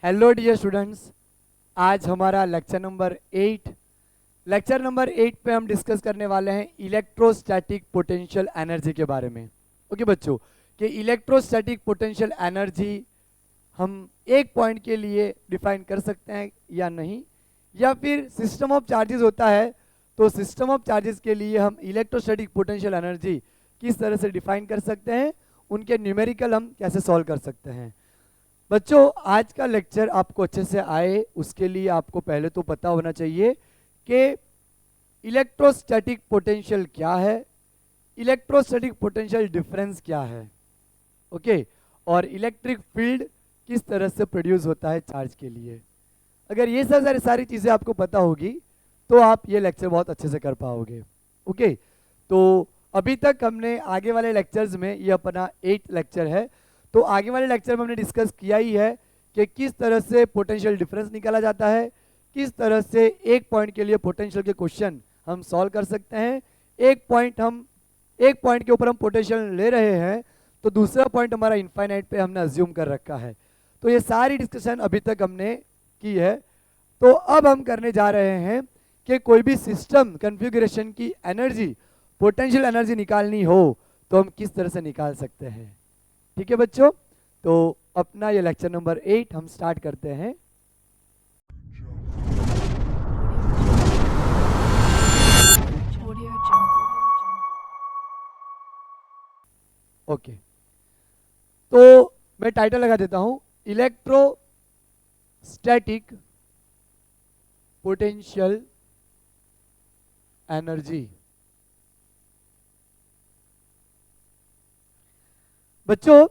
Hello dear students, आज हमारा lecture number 8 पे हम डिस्कस करने वाले हैं इलेक्ट्रोस्टैटिक पोटेंशियल एनर्जी के बारे में। ओके बच्चों, कि इलेक्ट्रोस्टैटिक पोटेंशियल एनर्जी हम एक पॉइंट के लिए डिफाइन कर सकते हैं या नहीं, या फिर सिस्टम ऑफ चार्जेस होता है तो सिस्टम ऑफ चार्जेस के लिए हम इलेक्ट्रोस्टैटिक पोटेंशियल एनर्जी किस तरह से डिफाइन कर सकते हैं, उनके न्यूमेरिकल हम कैसे सॉल्व कर सकते हैं। बच्चों, आज का लेक्चर आपको अच्छे से आए उसके लिए आपको पहले तो पता होना चाहिए कि इलेक्ट्रोस्टैटिक पोटेंशियल क्या है, इलेक्ट्रोस्टैटिक पोटेंशियल डिफरेंस क्या है, ओके, और इलेक्ट्रिक फील्ड किस तरह से प्रोड्यूस होता है चार्ज के लिए। अगर ये सब सारी चीज़ें आपको पता होगी तो आप ये लेक्चर बहुत अच्छे से कर पाओगे। ओके, तो अभी तक हमने आगे वाले लेक्चर्स में, ये अपना 8 लेक्चर है, तो आगे वाले लेक्चर में हमने डिस्कस किया ही है कि किस तरह से पोटेंशियल डिफरेंस निकाला जाता है, किस तरह से एक पॉइंट के लिए पोटेंशियल के क्वेश्चन हम सॉल्व कर सकते हैं। एक पॉइंट के ऊपर हम पोटेंशियल ले रहे हैं तो दूसरा पॉइंट हमारा इनफाइनाइट पे हमने अज्यूम कर रखा है। तो ये सारी डिस्कशन अभी तक हमने की है। तो अब हम करने जा रहे हैं कि कोई भी सिस्टम कॉन्फ़िगरेशन की एनर्जी, पोटेंशियल एनर्जी निकालनी हो तो हम किस तरह से निकाल सकते हैं। ठीक है बच्चों, तो अपना ये लेक्चर नंबर 8 हम स्टार्ट करते हैं। ओके, तो मैं टाइटल लगा देता हूं, इलेक्ट्रोस्टैटिक पोटेंशियल एनर्जी। बच्चों,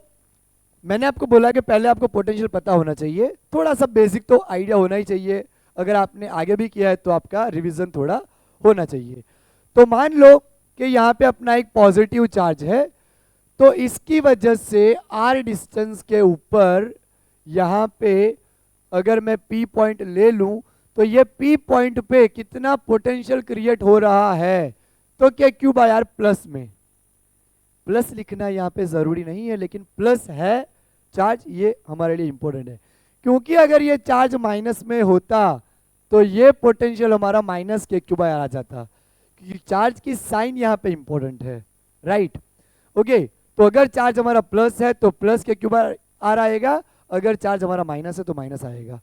मैंने आपको बोला कि पहले आपको पोटेंशियल पता होना चाहिए, थोड़ा सा बेसिक तो आइडिया होना ही चाहिए। अगर आपने आगे भी किया है तो आपका रिवीजन थोड़ा होना चाहिए। तो मान लो कि यहाँ पे अपना एक पॉजिटिव चार्ज है, तो इसकी वजह से आर डिस्टेंस के ऊपर यहाँ पे अगर मैं पी पॉइंट ले लूँ तो ये पी पॉइंट पे कितना पोटेंशियल क्रिएट हो रहा है, तो क्या क्यू बाय आर प्लस में, प्लस लिखना यहाँ पे जरूरी नहीं है लेकिन प्लस है चार्ज, ये हमारे लिए इंपॉर्टेंट है। क्योंकि अगर ये चार्ज माइनस में होता तो ये पोटेंशियल हमारा minus k Q by are आ जाता, क्योंकि चार्ज की साइन यहाँ पे इंपॉर्टेंट है, राइट। ओके, तो अगर चार्ज हमारा प्लस है तो प्लस के क्यू बाय आर आएगा, अगर चार्ज हमारा माइनस है तो माइनस आएगा।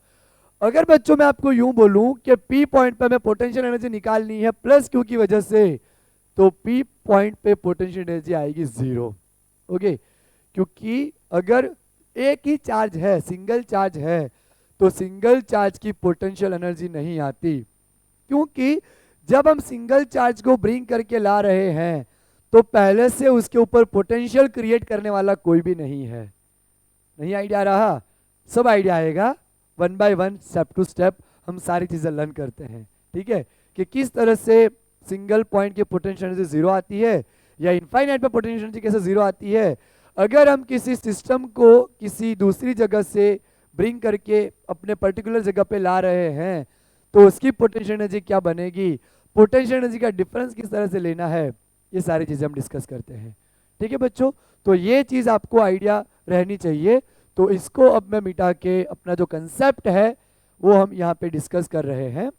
अगर बच्चों मैं आपको यूं बोलूं कि पी पॉइंट पे हमें पोटेंशियल एनर्जी निकालनी है प्लस क्यू की वजह से, तो पी पॉइंट पे पोटेंशियल एनर्जी आएगी 0। ओके, क्योंकि अगर एक ही चार्ज है, सिंगल चार्ज है, तो सिंगल चार्ज की पोटेंशियल एनर्जी नहीं आती, क्योंकि जब हम सिंगल चार्ज को ब्रिंग करके ला रहे हैं तो पहले से उसके ऊपर पोटेंशियल क्रिएट करने वाला कोई भी नहीं है। नहीं आइडिया रहा? सब आइडिया आएगा, 1 बाय 1 स्टेप टू स्टेप हम सारी चीजें लर्न करते हैं। ठीक है, कि किस तरह से सिंगल पॉइंट की पोटेंशियल एनर्जी 0 आती है, या इनफाइनाइट पे पोटेंशियल एनर्जी कैसे 0 आती है। अगर हम किसी सिस्टम को किसी दूसरी जगह से ब्रिंग करके अपने पर्टिकुलर जगह पे ला रहे हैं तो उसकी पोटेंशियल एनर्जी क्या बनेगी, पोटेंशियल एनर्जी का डिफरेंस किस तरह से लेना है, ये सारी चीजें हम डिस्कस करते हैं। ठीक है बच्चों, तो ये चीज आपको आइडिया रहनी चाहिए। तो इसको अब मैं मिटा के अपना जो कंसेप्ट है वो हम यहाँ पे डिस्कस कर रहे हैं।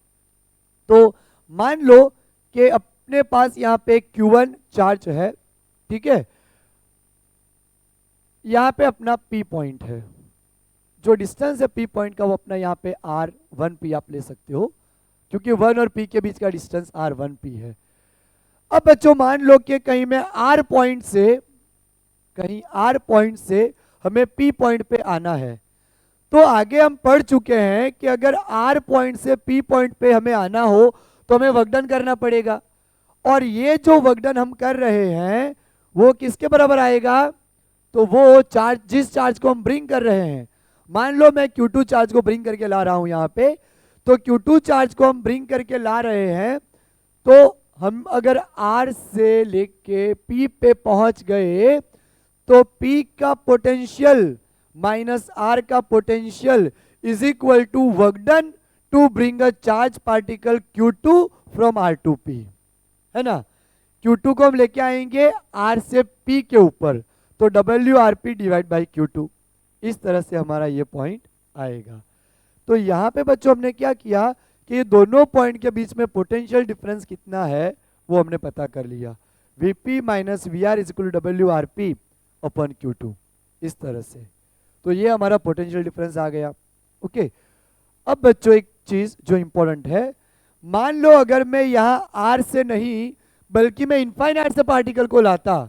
तो मान लो कि अपने पास यहाँ पे Q1 चार्ज है, ठीक है, यहाँ पे अपना P पॉइंट है, जो डिस्टेंस है P पॉइंट का वो अपना यहाँ पे R1P आप ले सकते हो, क्योंकि 1 और P के बीच का डिस्टेंस R1P है। अब बच्चों मान लो कि कहीं R पॉइंट से हमें P पॉइंट पे आना है, तो आगे हम पढ़ चुके हैं कि अगर R पॉइंट से P पॉइंट पे हमें आना हो तो हमें वर्कडन करना पड़ेगा, और ये जो वर्कडन हम कर रहे हैं वो किसके बराबर आएगा, तो वो चार्ज, जिस चार्ज को हम ब्रिंग कर रहे हैं। मान लो मैं Q2 चार्ज को ब्रिंग करके ला रहा हूं यहाँ पे, तो Q2 चार्ज को हम ब्रिंग करके ला रहे हैं, तो हम अगर R से लेके P पे पहुंच गए तो P का पोटेंशियल माइनस R का potential is equal to work done to bring a charge particle Q2 from R to P, है ना। Q2 को हम लेके आएंगे R से P के ऊपर, तो WRP डिवाइड बाई Q2, इस तरह से हमारा ये पॉइंट आएगा। तो यहाँ पे बच्चों हमने क्या किया कि ये दोनों पॉइंट के बीच में पोटेंशियल डिफरेंस कितना है वो हमने पता कर लिया। Vp minus V R is equal to W R P upon Q2, इस तरह से। तो ये हमारा पोटेंशियल डिफरेंस आ गया। ओके, अब बच्चों एक चीज जो इंपॉर्टेंट है, मान लो अगर मैं यहाँ R से नहीं बल्कि मैं इनफाइनाइट से पार्टिकल को लाता,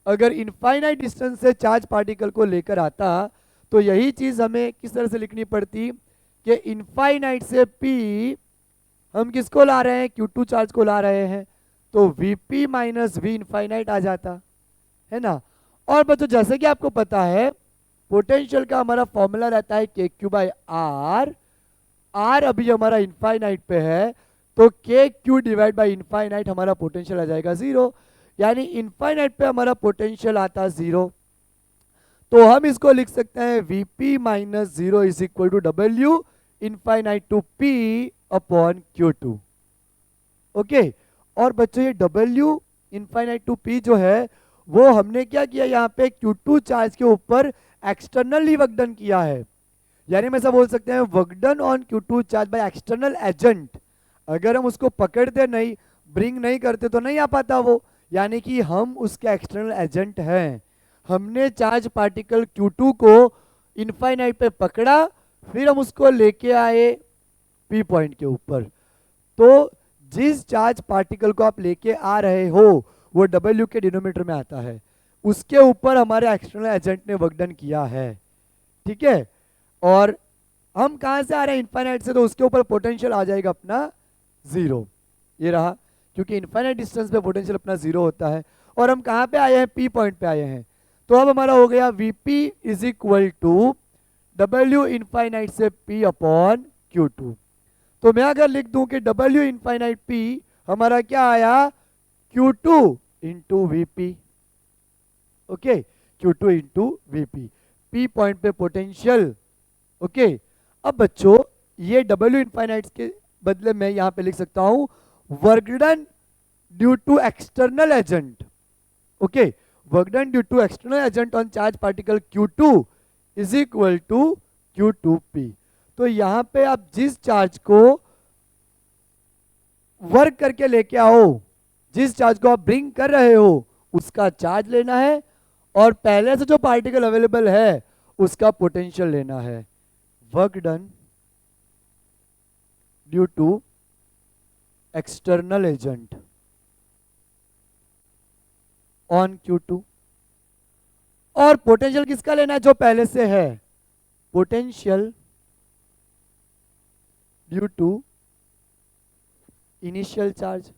अगर इनफाइनाइट डिस्टेंस से चार्ज पार्टिकल को लेकर आता तो यही चीज हमें किस तरह से लिखनी पड़ती कि इनफाइनाइट से P हम किसको ला रहे हैं, Q2 चार्ज को ला रहे हैं, तो Vp माइनस वी इनफाइनाइट आ जाता है ना। और बच्चों जैसे कि आपको पता है पोटेंशियल का हमारा फॉर्मूला रहता है के क्यू बाई आर। आर अभी हमारा इनफाइनाइट पे है तो के क्यू डिवाइड बाई इनफाइनाइट हमारा पोटेंशियल आ जाएगा 0, यानी इनफाइनाइट पे हमारा पोटेंशियल आता 0। तो हम इसको लिख सकते हैं Vp minus 0 is equal to W infinite to P upon Q2। Okay, और बच्चों ये W इनफाइनाइट टू P जो है वो हमने क्या किया, यहाँ पे Q2 चार्ज के ऊपर एक्सटर्नली वर्क डन किया है, यानी हम ऐसा बोल सकते हैं work done on Q2 charge by external agent. अगर हम उसको पकड़ते नहीं, ब्रिंग नहीं करते तो नहीं आ पाता वो, यानी कि हम उसके एक्सटर्नल एजेंट हैं। हमने चार्ज पार्टिकल Q2 को इनफाइनाइट पे पकड़ा, फिर हम उसको लेके आए P पॉइंट के ऊपर। तो जिस चार्ज पार्टिकल को आप लेके आ रहे हो वो W के डिनोमिनेटर में आता है, उसके ऊपर हमारे एक्सटर्नल एजेंट ने वर्क डन किया है, ठीक है। और हम कहां से आ रहे हैं, इनफाइनाइट से, तो उसके ऊपर पोटेंशियल आ जाएगा अपना 0, ये रहा, क्योंकि इनफाइनाइट डिस्टेंस पे पोटेंशियल अपना 0 होता है। और हम कहां पे आए हैं, P पॉइंट पे आए हैं, तो अब हमारा हो गया Vp is equal to W infinite से P अपॉन Q2। तो मैं अगर लिख दूं कि W इनफाइनाइट P हमारा क्या आया, Q2 into Vp। Okay, Q2 into Vp, P point पे पोटेंशियल। ओके, अब बच्चों ये W इनफाइनाइट के बदले में यहां पे लिख सकता हूं work done due to external agent. Okay, work done due to external agent on charge particle Q2 is equal to Q2P। तो यहां पे आप जिस चार्ज को वर्क करके लेके आओ, जिस चार्ज को आप ब्रिंग कर रहे हो उसका चार्ज लेना है, और पहले से जो पार्टिकल अवेलेबल है उसका पोटेंशियल लेना है। Work done due to external agent on Q2, और पोटेंशियल किसका लेना है, जो पहले से है, potential due to initial charge.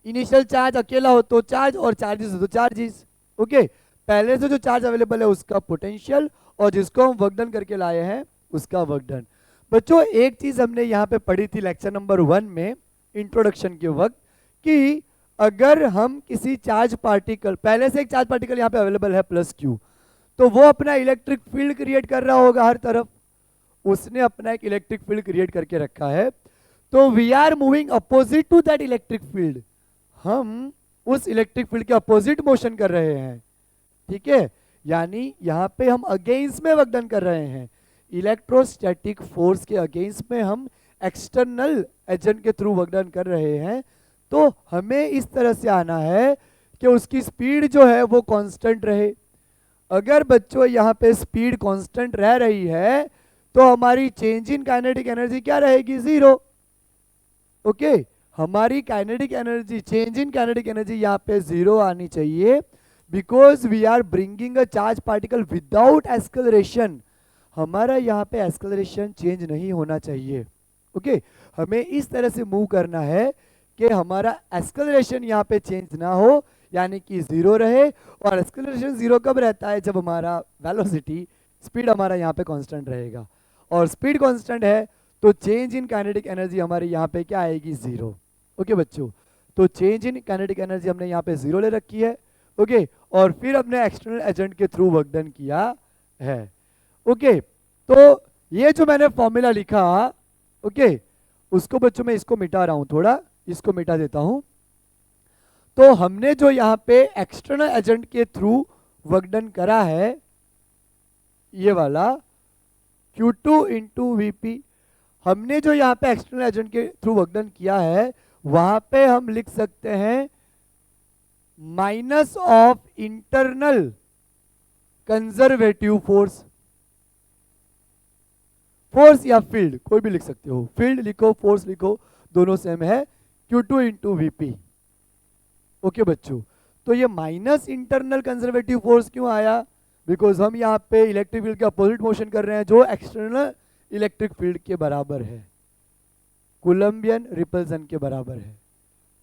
Initial charge अकेला हो तो चार्ज, और चार्जेस हो तो चार्जेस। ओके, पहले से जो चार्ज अवेलेबल है उसका पोटेंशियल, और जिसको हम वर्क डन करके लाए हैं उसका वर्क डन। बच्चों एक चीज हमने यहाँ पे पढ़ी थी लेक्चर नंबर 1 में इंट्रोडक्शन के वक्त, कि अगर हम किसी चार्ज पार्टिकल, पहले से एक चार्ज पार्टिकल यहाँ पे अवेलेबल है प्लस Q, तो वो अपना इलेक्ट्रिक फील्ड क्रिएट कर रहा होगा हर तरफ, उसने अपना एक इलेक्ट्रिक फील्ड क्रिएट करके रखा है। तो we are moving opposite to that electric field, हम उस इलेक्ट्रिक फील्ड के अपोजिट मोशन कर रहे हैं, ठीक है, यानी यहाँ पे हम अगेंस्ट में वर्क डन कर रहे हैं, इलेक्ट्रोस्टैटिक फोर्स के अगेंस्ट में हम एक्सटर्नल एजेंट के थ्रू वर्क डन कर रहे हैं। तो हमें इस तरह से आना है कि उसकी स्पीड जो है वो कांस्टेंट रहे। अगर बच्चों यहाँ पे स्पीड कांस्टेंट रह रही है तो हमारी चेंज इन काइनेटिक एनर्जी क्या रहेगी, 0। ओके, हमारी kinetic energy, change in kinetic energy यहाँ पे 0 आनी चाहिए, because we are bringing a charge particle without acceleration. हमारा यहाँ पे एक्सेलरेशन चेंज नहीं होना चाहिए। ओके, हमें इस तरह से मूव करना है कि हमारा एक्सेलरेशन यहाँ पे चेंज ना हो, यानी कि 0 रहे। और एक्सेलरेशन 0 कब रहता है, जब हमारा वेलोसिटी, स्पीड हमारा यहाँ पे कांस्टेंट रहेगा, और स्पीड कांस्टेंट है तो चेंज इन काइनेटिक एनर्जी हमारी यहाँ पे क्या आएगी, 0। ओके बच्चों, तो चेंज इन काइनेटिक एनर्जी हमने यहाँ पे 0 ले रखी है। ओके, और फिर हमने एक्सटर्नल एजेंट के थ्रू वर्क डन किया है। ओके, तो ये जो मैंने फॉर्मूला लिखा, ओके, उसको बच्चों मैं इसको मिटा रहा हूं, थोड़ा इसको मिटा देता हूं। तो हमने जो यहाँ पे एक्सटर्नल एजेंट के थ्रू वर्क डन करा है, ये वाला, Q2 इंटू वीपी। हमने जो यहाँ पे एक्सटर्नल एजेंट के थ्रू वर्कडन किया है वहां पे हम लिख सकते हैं minus of internal conservative force. Force या फील्ड कोई भी लिख सकते हो, फील्ड लिखो फोर्स लिखो, दोनों सेम है, Q2 इंटू वीपी। ओके बच्चों, तो ये माइनस इंटरनल कंजर्वेटिव फोर्स क्यों आया? बिकॉज हम यहाँ पे इलेक्ट्रिक फील्ड के अपोजिट मोशन कर रहे हैं जो एक्सटर्नल इलेक्ट्रिक फील्ड के बराबर है, कूलम्बियन रिपल्सन के बराबर है।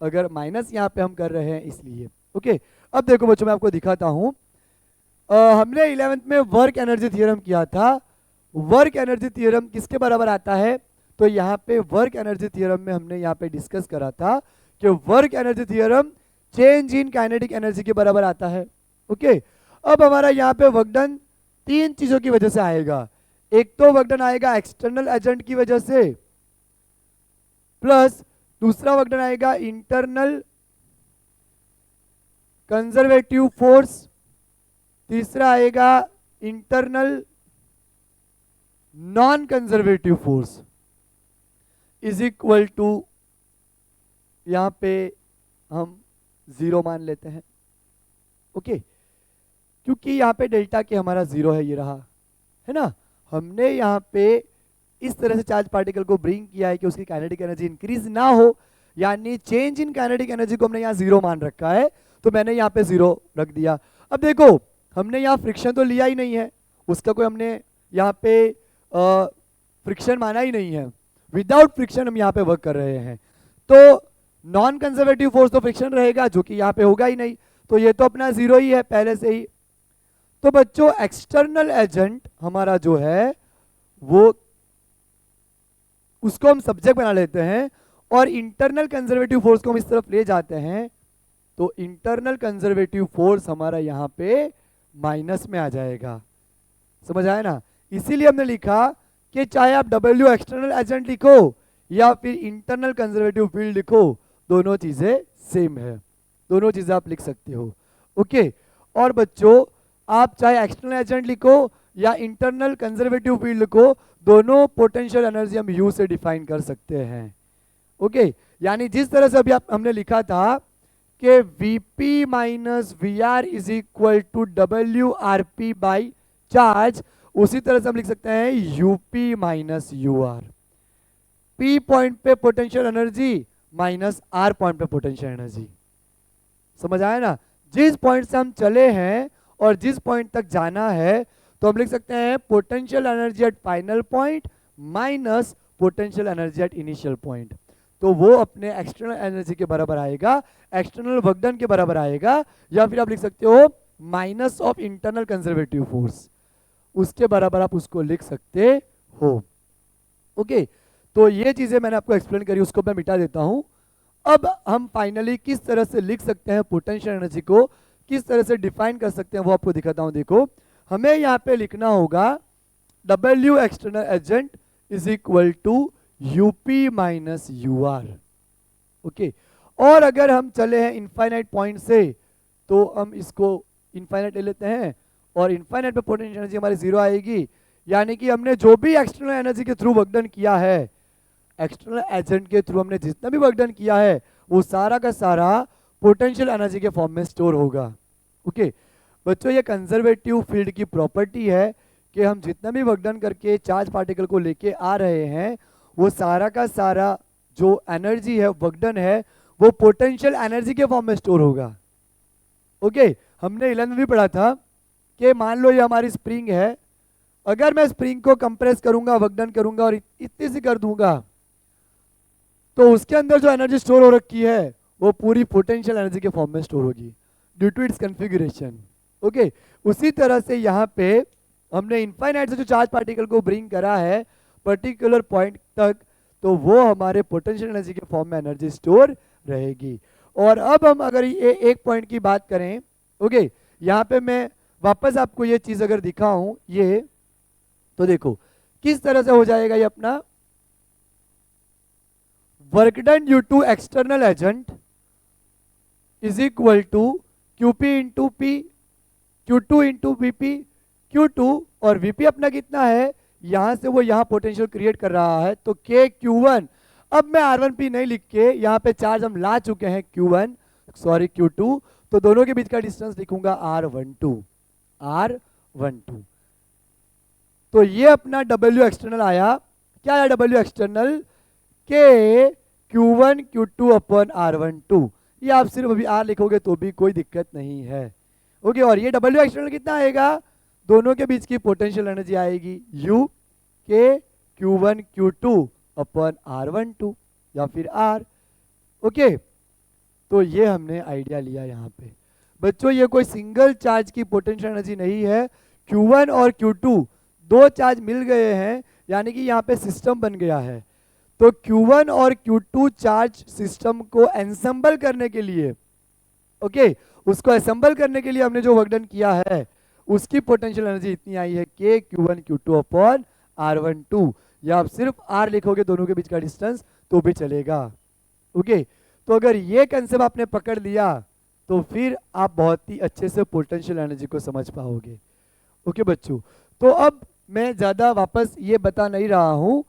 अगर माइनस यहाँ पे हम कर रहे हैं इसलिए। ओके, अब देखो बच्चों मैं आपको दिखाता हूं। हमने 11th में वर्क एनर्जी थ्योरम किया था। वर्क एनर्जी थ्योरम किसके बराबर आता है? तो यहाँ पे वर्क एनर्जी थ्योरम में हमने यहाँ पे डिस्कस करा था कि work energy theorem change in kinetic energy के बराबर आता है। ओके, अब हमारा यहाँ पे वर्क डन तीन चीजों की वजह से आएगा। एक तो वर्क डन आएगा एक्सटर्नल एजेंट की वजह से, प्लस दूसरा वर्क डन आएगा इंटरनल कंजर्वेटिव फोर्स, तीसरा आएगा internal non conservative force is equal to, यहां पे हम 0 मान लेते हैं। ओके, क्योंकि यहां पे डेल्टा के हमारा 0 है, ये रहा है ना। हमने यहां पे इस तरह से चार्ज पार्टिकल को ब्रिंग किया है कि उसकी काइनेटिक एनर्जी इंक्रीज ना हो, यानी चेंज इन काइनेटिक एनर्जी को हमने यहाँ 0 मान रखा है, तो मैंने यहाँ पे 0 रख दिया। अब देखो हमने यहाँ फ्रिक्शन तो लिया ही नहीं है, उसका कोई हमने यहाँ पे फ्रिक्शन माना ही नहीं है। विदाउट फ्रिक्शन हम यहाँ पे वर्क कर रहे हैं, तो नॉन कंजर्वेटिव फोर्स तो फ्रिक्शन रहेगा जो कि यहाँ पे होगा ही नहीं, तो ये तो अपना 0 ही है पहले से ही। तो बच्चों एक्सटर्नल एजेंट हमारा जो है वो उसको हम सब्जेक्ट बना लेते हैं और इंटरनल कंजर्वेटिव फोर्स को हम इस तरफ ले जाते हैं, तो इंटरनल कंजर्वेटिव फोर्स हमारा यहाँ पे माइनस में आ जाएगा। समझ आया ना? इसीलिए हमने लिखा कि चाहे आप W एक्सटर्नल एजेंट लिखो या फिर इंटरनल कंजर्वेटिव फील्ड लिखो, दोनों चीजें सेम है, दोनों चीजें आप लिख सकते हो। ओके, और बच्चों आप चाहे एक्सटर्नल एजेंट लिखो या इंटरनल कंजर्वेटिव फील्ड लिखो, दोनों पोटेंशियल एनर्जी हम U से डिफाइन कर सकते हैं। ओके, यानी जिस तरह से अभी हमने लिखा था कि Vp minus VR is equal to WRP by charge, उसी तरह से हम लिख सकते हैं UP minus UR। P point पे potential energy minus R point पे पोटेंशियल एनर्जी। समझ आया ना? जिस पॉइंट से हम चले हैं और जिस पॉइंट तक जाना है, तो हम लिख सकते हैं potential energy at final point minus potential energy at initial point, तो वो अपने एक्सटर्नल एनर्जी के बराबर आएगा, एक्सटर्नल वर्क डन के बराबर आएगा, या फिर आप लिख सकते हो minus of internal conservative force, उसके बराबर आप उसको लिख सकते हो। ओके, तो ये चीजें मैंने आपको एक्सप्लेन करी, उसको मैं मिटा देता हूं। अब हम फाइनली किस तरह से लिख सकते हैं पोटेंशियल एनर्जी को, किस तरह से डिफाइन कर सकते हैं, वो आपको दिखाता हूं। देखो हमें यहाँ पे लिखना होगा W external agent is equal to UP minus UR। Okay, और अगर हम चले हैं इनफाइनाइट पॉइंट से, तो हम इसको इनफाइनाइट ले लेते हैं और इनफाइनाइट पे पोटेंशियल एनर्जी हमारी 0 आएगी, यानी कि हमने जो भी एक्सटर्नल एनर्जी के थ्रू वर्क डन किया है, एक्सटर्नल एजेंट के थ्रू हमने जितना भी वर्क डन किया है, वो सारा का सारा पोटेंशियल एनर्जी के फॉर्म में स्टोर होगा। ओके बच्चों, ये कंजर्वेटिव फील्ड की प्रॉपर्टी है कि हम जितना भी वर्क डन करके चार्ज पार्टिकल को लेके आ रहे हैं, वो सारा का सारा जो एनर्जी है, वर्क डन है, वो पोटेंशियल एनर्जी के फॉर्म में स्टोर होगा। ओके, हमने 11 में भी पढ़ा था कि मान लो ये हमारी स्प्रिंग है, अगर मैं स्प्रिंग को कंप्रेस करूंगा, वर्क डन करूंगा और इतनी सी कर दूंगा, तो उसके अंदर जो एनर्जी स्टोर हो रखी है वो पूरी पोटेंशियल एनर्जी के फॉर्म में स्टोर होगी due to its configuration. Okay, उसी तरह से यहाँ पे हमने इनफाइनाइट से जो चार्ज पार्टिकल को ब्रिंग करा है पर्टिकुलर पॉइंट तक, तो वो हमारे पोटेंशियल एनर्जी के फॉर्म में एनर्जी स्टोर रहेगी। और अब हम अगर ये एक पॉइंट की बात करें, ओके यहाँ पे मैं वापस आपको ये चीज अगर दिखाऊं, ये तो देखो किस तरह से हो जाएगा ये अपना work done due to external agent is equal to QP into P, Q2 into VP, Q2 और VP अपना कितना है, यहां से वो यहाँ पोटेंशियल क्रिएट कर रहा है, तो के Q1, अब मैं R1P नहीं लिख के यहाँ पे चार्ज हम ला चुके हैं Q1, सॉरी Q2, तो दोनों के बीच का डिस्टेंस लिखूंगा R12। तो ये अपना W एक्सटर्नल आया, क्या आया W एक्सटर्नल, के Q1 Q2 अपॉन R12। ये आप सिर्फ अभी R लिखोगे तो भी कोई दिक्कत नहीं है। ओके, और ये W एक्सटर्नल कितना आएगा, दोनों के बीच की पोटेंशियल एनर्जी आएगी U के Q1 Q2 अपॉन R12 या फिर R। ओके, तो ये हमने आइडिया लिया यहाँ पे। बच्चों ये कोई सिंगल चार्ज की पोटेंशियल एनर्जी नहीं है, Q1 और Q2 दो चार्ज मिल गए हैं, यानी कि यहाँ पे सिस्टम बन गया है। तो Q1 और Q2 चार्ज सिस्टम को एंसेंबल करने के लिए, ओके, उसको असेंबल करने के लिए हमने जो वर्क डन किया है उसकी पोटेंशियल एनर्जी इतनी आई है के Q1 Q2 अपॉन R12, या आप सिर्फ R लिखोगे दोनों के बीच का डिस्टेंस तो भी चलेगा। ओके, तो अगर ये कंसेप्ट आपने पकड़ लिया तो फिर आप बहुत ही अच्छे से पोटेंशियल एनर्जी को समझ पाओगे। ओके बच्चों, तो अब मैं ज़्यादा वापस ये बता नहीं रहा हूँ,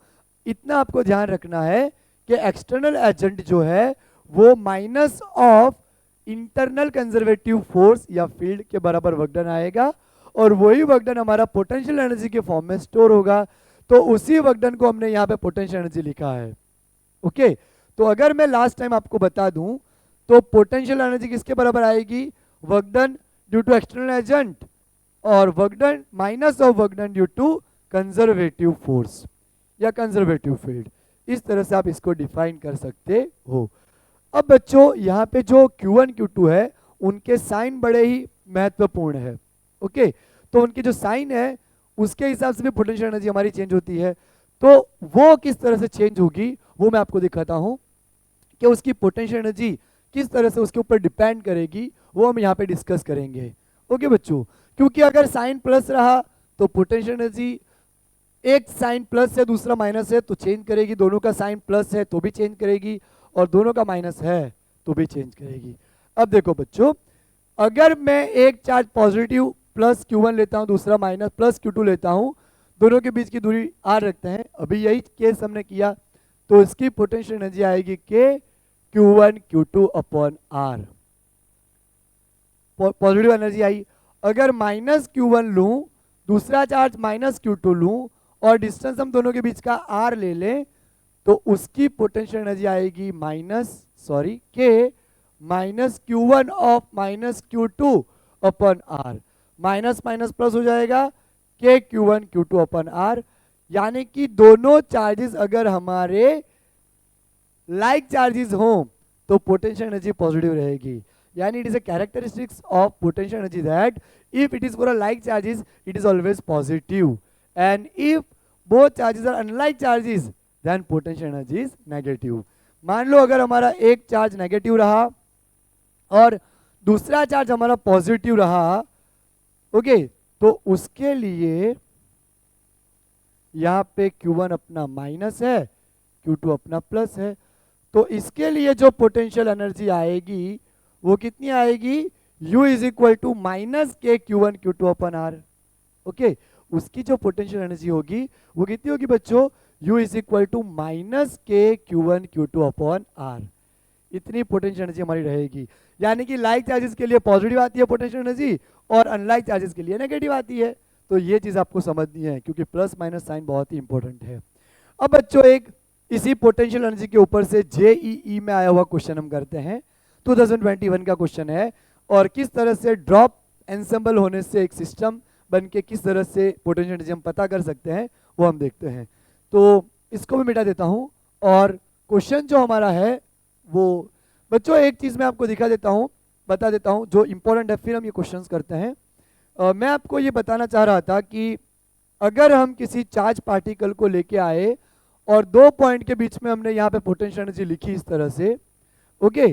इतना आपको ध्यान रखना है कि एक्सटर्नल एजेंट जो है वो minus of internal conservative force या फील्ड के बराबर वर्क डन आएगा, और वही वर्क डन हमारा पोटेंशियल एनर्जी के फॉर्म में स्टोर होगा। तो उसी वर्क डन को हमने यहाँ पे पोटेंशियल एनर्जी लिखा है। ओके, तो अगर मैं लास्ट टाइम आपको बता दूं तो पोटेंशियल एनर्जी किसके बराबर आएगी, work done due to external agent और work done minus of work done due to conservative force या कंजर्वेटिव फील्ड। इस तरह से आप इसको डिफाइन कर सकते हो। अब बच्चों यहाँ पे जो Q1 Q2 है उनके साइन बड़े ही महत्वपूर्ण है। ओके, तो उनकी जो साइन है उसके हिसाब से भी पोटेंशियल एनर्जी हमारी चेंज होती है। तो वो किस तरह से चेंज होगी वो मैं आपको दिखाता हूँ कि उसकी पोटेंशियल एनर्जी किस तरह से उसके ऊपर डिपेंड करेगी, वो हम यहाँ पे डिस्कस करेंगे। ओके बच्चों, क्योंकि अगर साइन प्लस रहा तो पोटेंशियल एनर्जी, एक साइन प्लस है दूसरा माइनस है तो चेंज करेगी, दोनों का साइन प्लस है तो भी चेंज करेगी, और दोनों का माइनस है तो भी चेंज करेगी। अब देखो बच्चों, अगर मैं एक चार्ज पॉजिटिव प्लस Q1 लेता हूं, दूसरा माइनस प्लस Q2 लेता हूं, दोनों के बीच की दूरी R रखते हैं, अभी यही केस हमने किया, तो इसकी पोटेंशियल एनर्जी आएगी के Q1 Q2 upon R। Positive energy आई। अगर माइनस Q1 लूं, दूसरा चार्ज माइनस Q2 लूं और डिस्टेंस हम दोनों के बीच का R ले लें, तो उसकी पोटेंशियल एनर्जी आएगी के minus Q1 of minus Q2 upon R। Minus minus plus हो जाएगा के Q1 Q2 अपॉन R, यानी कि दोनों चार्जेस अगर हमारे लाइक चार्जेस हों तो पोटेंशियल एनर्जी पॉजिटिव रहेगी। यानी it is a characteristics of potential energy that if it is for a like charges it is always positive, and if both charges are unlike charges then potential energy is negative. मान लो अगर हमारा एक charge negative रहा और दूसरा charge हमारा positive रहा, ओके, तो उसके लिए यहां पे Q1 अपना माइनस है, Q2 अपना प्लस है, तो इसके लिए जो पोटेंशियल एनर्जी आएगी वो कितनी आएगी, U is equal to minus k Q1 Q2 upon R। Okay, उसकी जो पोटेंशियल एनर्जी होगी वो कितनी होगी बच्चों, U is equal to minus k Q1 Q2 upon R। इतनी पोटेंशियल एनर्जी हमारी रहेगी। यानी कि लाइक चार्जेस के लिए पॉजिटिव आती है पोटेंशियल एनर्जी और अनलाइक चार्जेस के लिए नेगेटिव आती है। तो ये चीज आपको समझनी है क्योंकि प्लस माइनस साइन बहुत ही इंपॉर्टेंट है। अब बच्चों एक इसी पोटेंशियल एनर्जी के ऊपर से JEE में आया हुआ क्वेश्चन हम करते हैं। 2021 का क्वेश्चन है, और किस तरह से ड्रॉप एंसेंबल होने से एक सिस्टम बन के किस तरह से पोटेंशियल एनर्जी हम पता कर सकते हैं वो हम देखते हैं। तो इसको भी मिटा देता हूं, और क्वेश्चन जो हमारा है वो बच्चों एक चीज मैं आपको दिखा देता हूं, बता देता हूं जो इंपॉर्टेंट है, फिर हम ये क्वेश्चंस करते हैं। मैं आपको ये बताना चाह रहा था कि अगर हम किसी चार्ज पार्टिकल को लेके आए और दो पॉइंट के बीच में हमने यहाँ पे पोटेंशियल एनर्जी लिखी इस तरह से, ओके,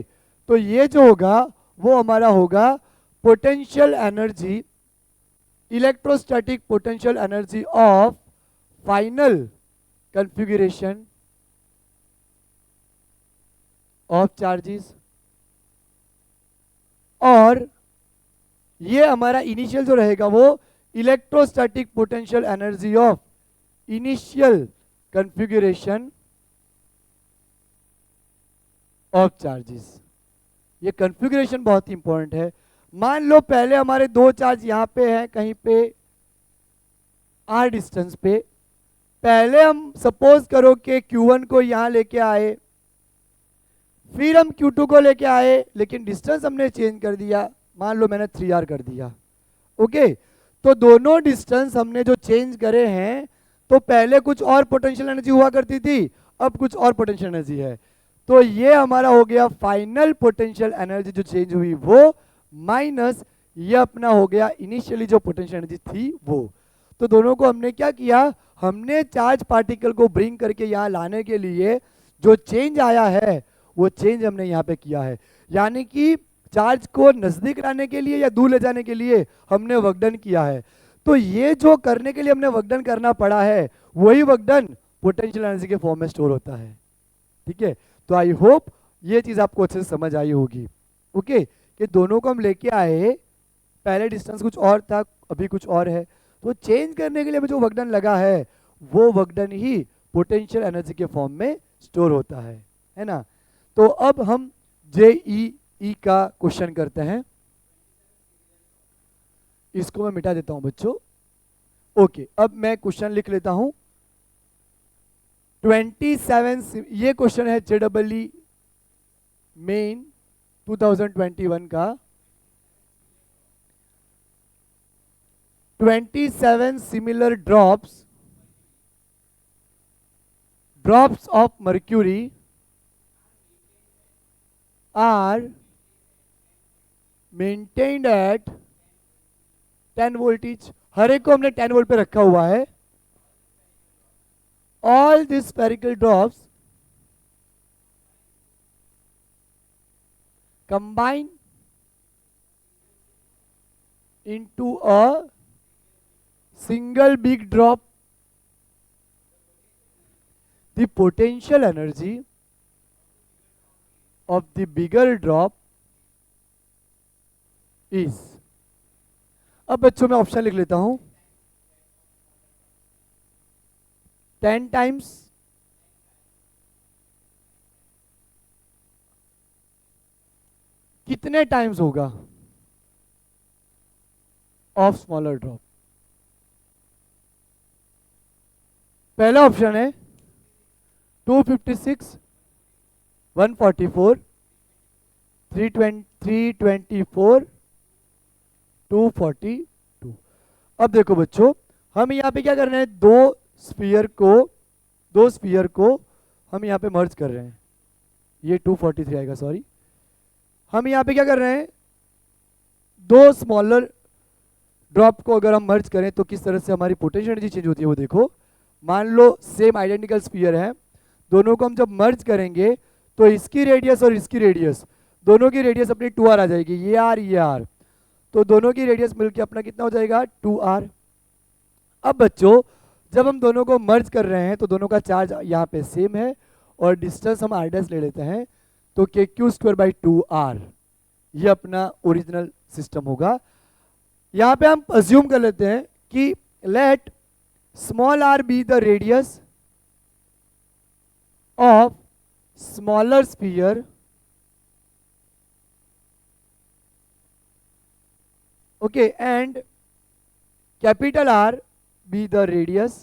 तो ये जो होगा वो हमारा होगा potential energy, electrostatic potential energy of final configuration of charges, और ये हमारा इनिशियल जो रहेगा वो electrostatic potential energy of initial configuration of charges. ये कॉन्फ़िगरेशन बहुत ही इंपॉर्टेंट है। मान लो पहले हमारे दो चार्ज यहां पे हैं कहीं पे आर डिस्टेंस पे। पहले हम सपोज करो कि Q1 को यहां लेके आए, फिर हम Q2 को लेके आए, लेकिन डिस्टेंस हमने चेंज कर दिया। मान लो मैंने 3R कर दिया। ओके, तो दोनों डिस्टेंस हमने जो चेंज करे हैं, तो पहले कुछ और पोटेंशियल एनर्जी हुआ करती थी, अब कुछ और पोटेंशियल एनर्जी है। तो ये हमारा हो गया फाइनल पोटेंशियल एनर्जी जो चेंज हुई वो, माइनस ये अपना हो गया इनिशियली जो पोटेंशियल एनर्जी थी वो। तो दोनों को हमने क्या किया, हमने चार्ज पार्टिकल को ब्रिंग करके यहाँ लाने के लिए जो चेंज आया है वो चेंज हमने यहाँ पे किया है। यानी कि चार्ज को नजदीक लाने के लिए या दूर ले जाने के लिए हमने वर्क डन किया है। तो ये जो करने के लिए हमने वर्क डन करना पड़ा है, वही वर्क डन पोटेंशियल एनर्जी के फॉर्म में स्टोर होता है। ठीक है, तो आई होप ये चीज आपको अच्छे से समझ आई होगी। ओके, कि दोनों को हम लेके आए, पहले डिस्टेंस कुछ और था, अभी कुछ और है, तो चेंज करने के लिए जो वर्क डन लगा है वो वर्क डन ही पोटेंशियल एनर्जी के फॉर्म में स्टोर होता है ना। तो अब हम JEE का क्वेश्चन करते हैं। इसको मैं मिटा देता हूं बच्चों। ओके, अब मैं क्वेश्चन लिख लेता हूं। 27, ये क्वेश्चन है JEE मेन 2021 का। 27 similar drops of mercury are maintained at 10 voltage। हर एक को हमने 10 वोल्ट पे रखा हुआ है। All these spherical drops combine into a single big drop. The potential energy of the bigger drop is। अब बच्चों में ऑप्शन लिख लेता हूं। 10 टाइम्स, कितने टाइम्स होगा ऑफ स्मॉलर ड्रॉप। पहला ऑप्शन है 256, 144, 324, 242। अब देखो बच्चों, हम यहाँ पे क्या कर रहे हैं, दो स्फीयर को हम यहाँ पे मर्ज कर रहे हैं। ये 243 आएगा, सॉरी। हम यहाँ पे क्या कर रहे हैं, दो स्मॉलर ड्रॉप को अगर हम मर्ज करें तो किस तरह से हमारी पोटेंशियल एनर्जी चेंज होती है वो देखो। मान लो सेम आइडेंटिकल स्फीयर है, दोनों को हम जब मर्ज करेंगे तो इसकी रेडियस और इसकी रेडियस, दोनों की रेडियस अपनी 2r आ जाएगी। ये r, तो दोनों की रेडियस मिलके अपना कितना हो जाएगा, 2r। अब बच्चों, जब हम दोनों को मर्ज कर रहे हैं तो दोनों का चार्ज यहाँ पे सेम है और डिस्टेंस हम r' ले लेते हैं, तो kq²/2r ये अपना ओरिजिनल सिस्टम होगा। यहाँ पे हम अज्यूम कर लेते हैं कि let small r be the radius of smaller sphere okay, and capital R be the radius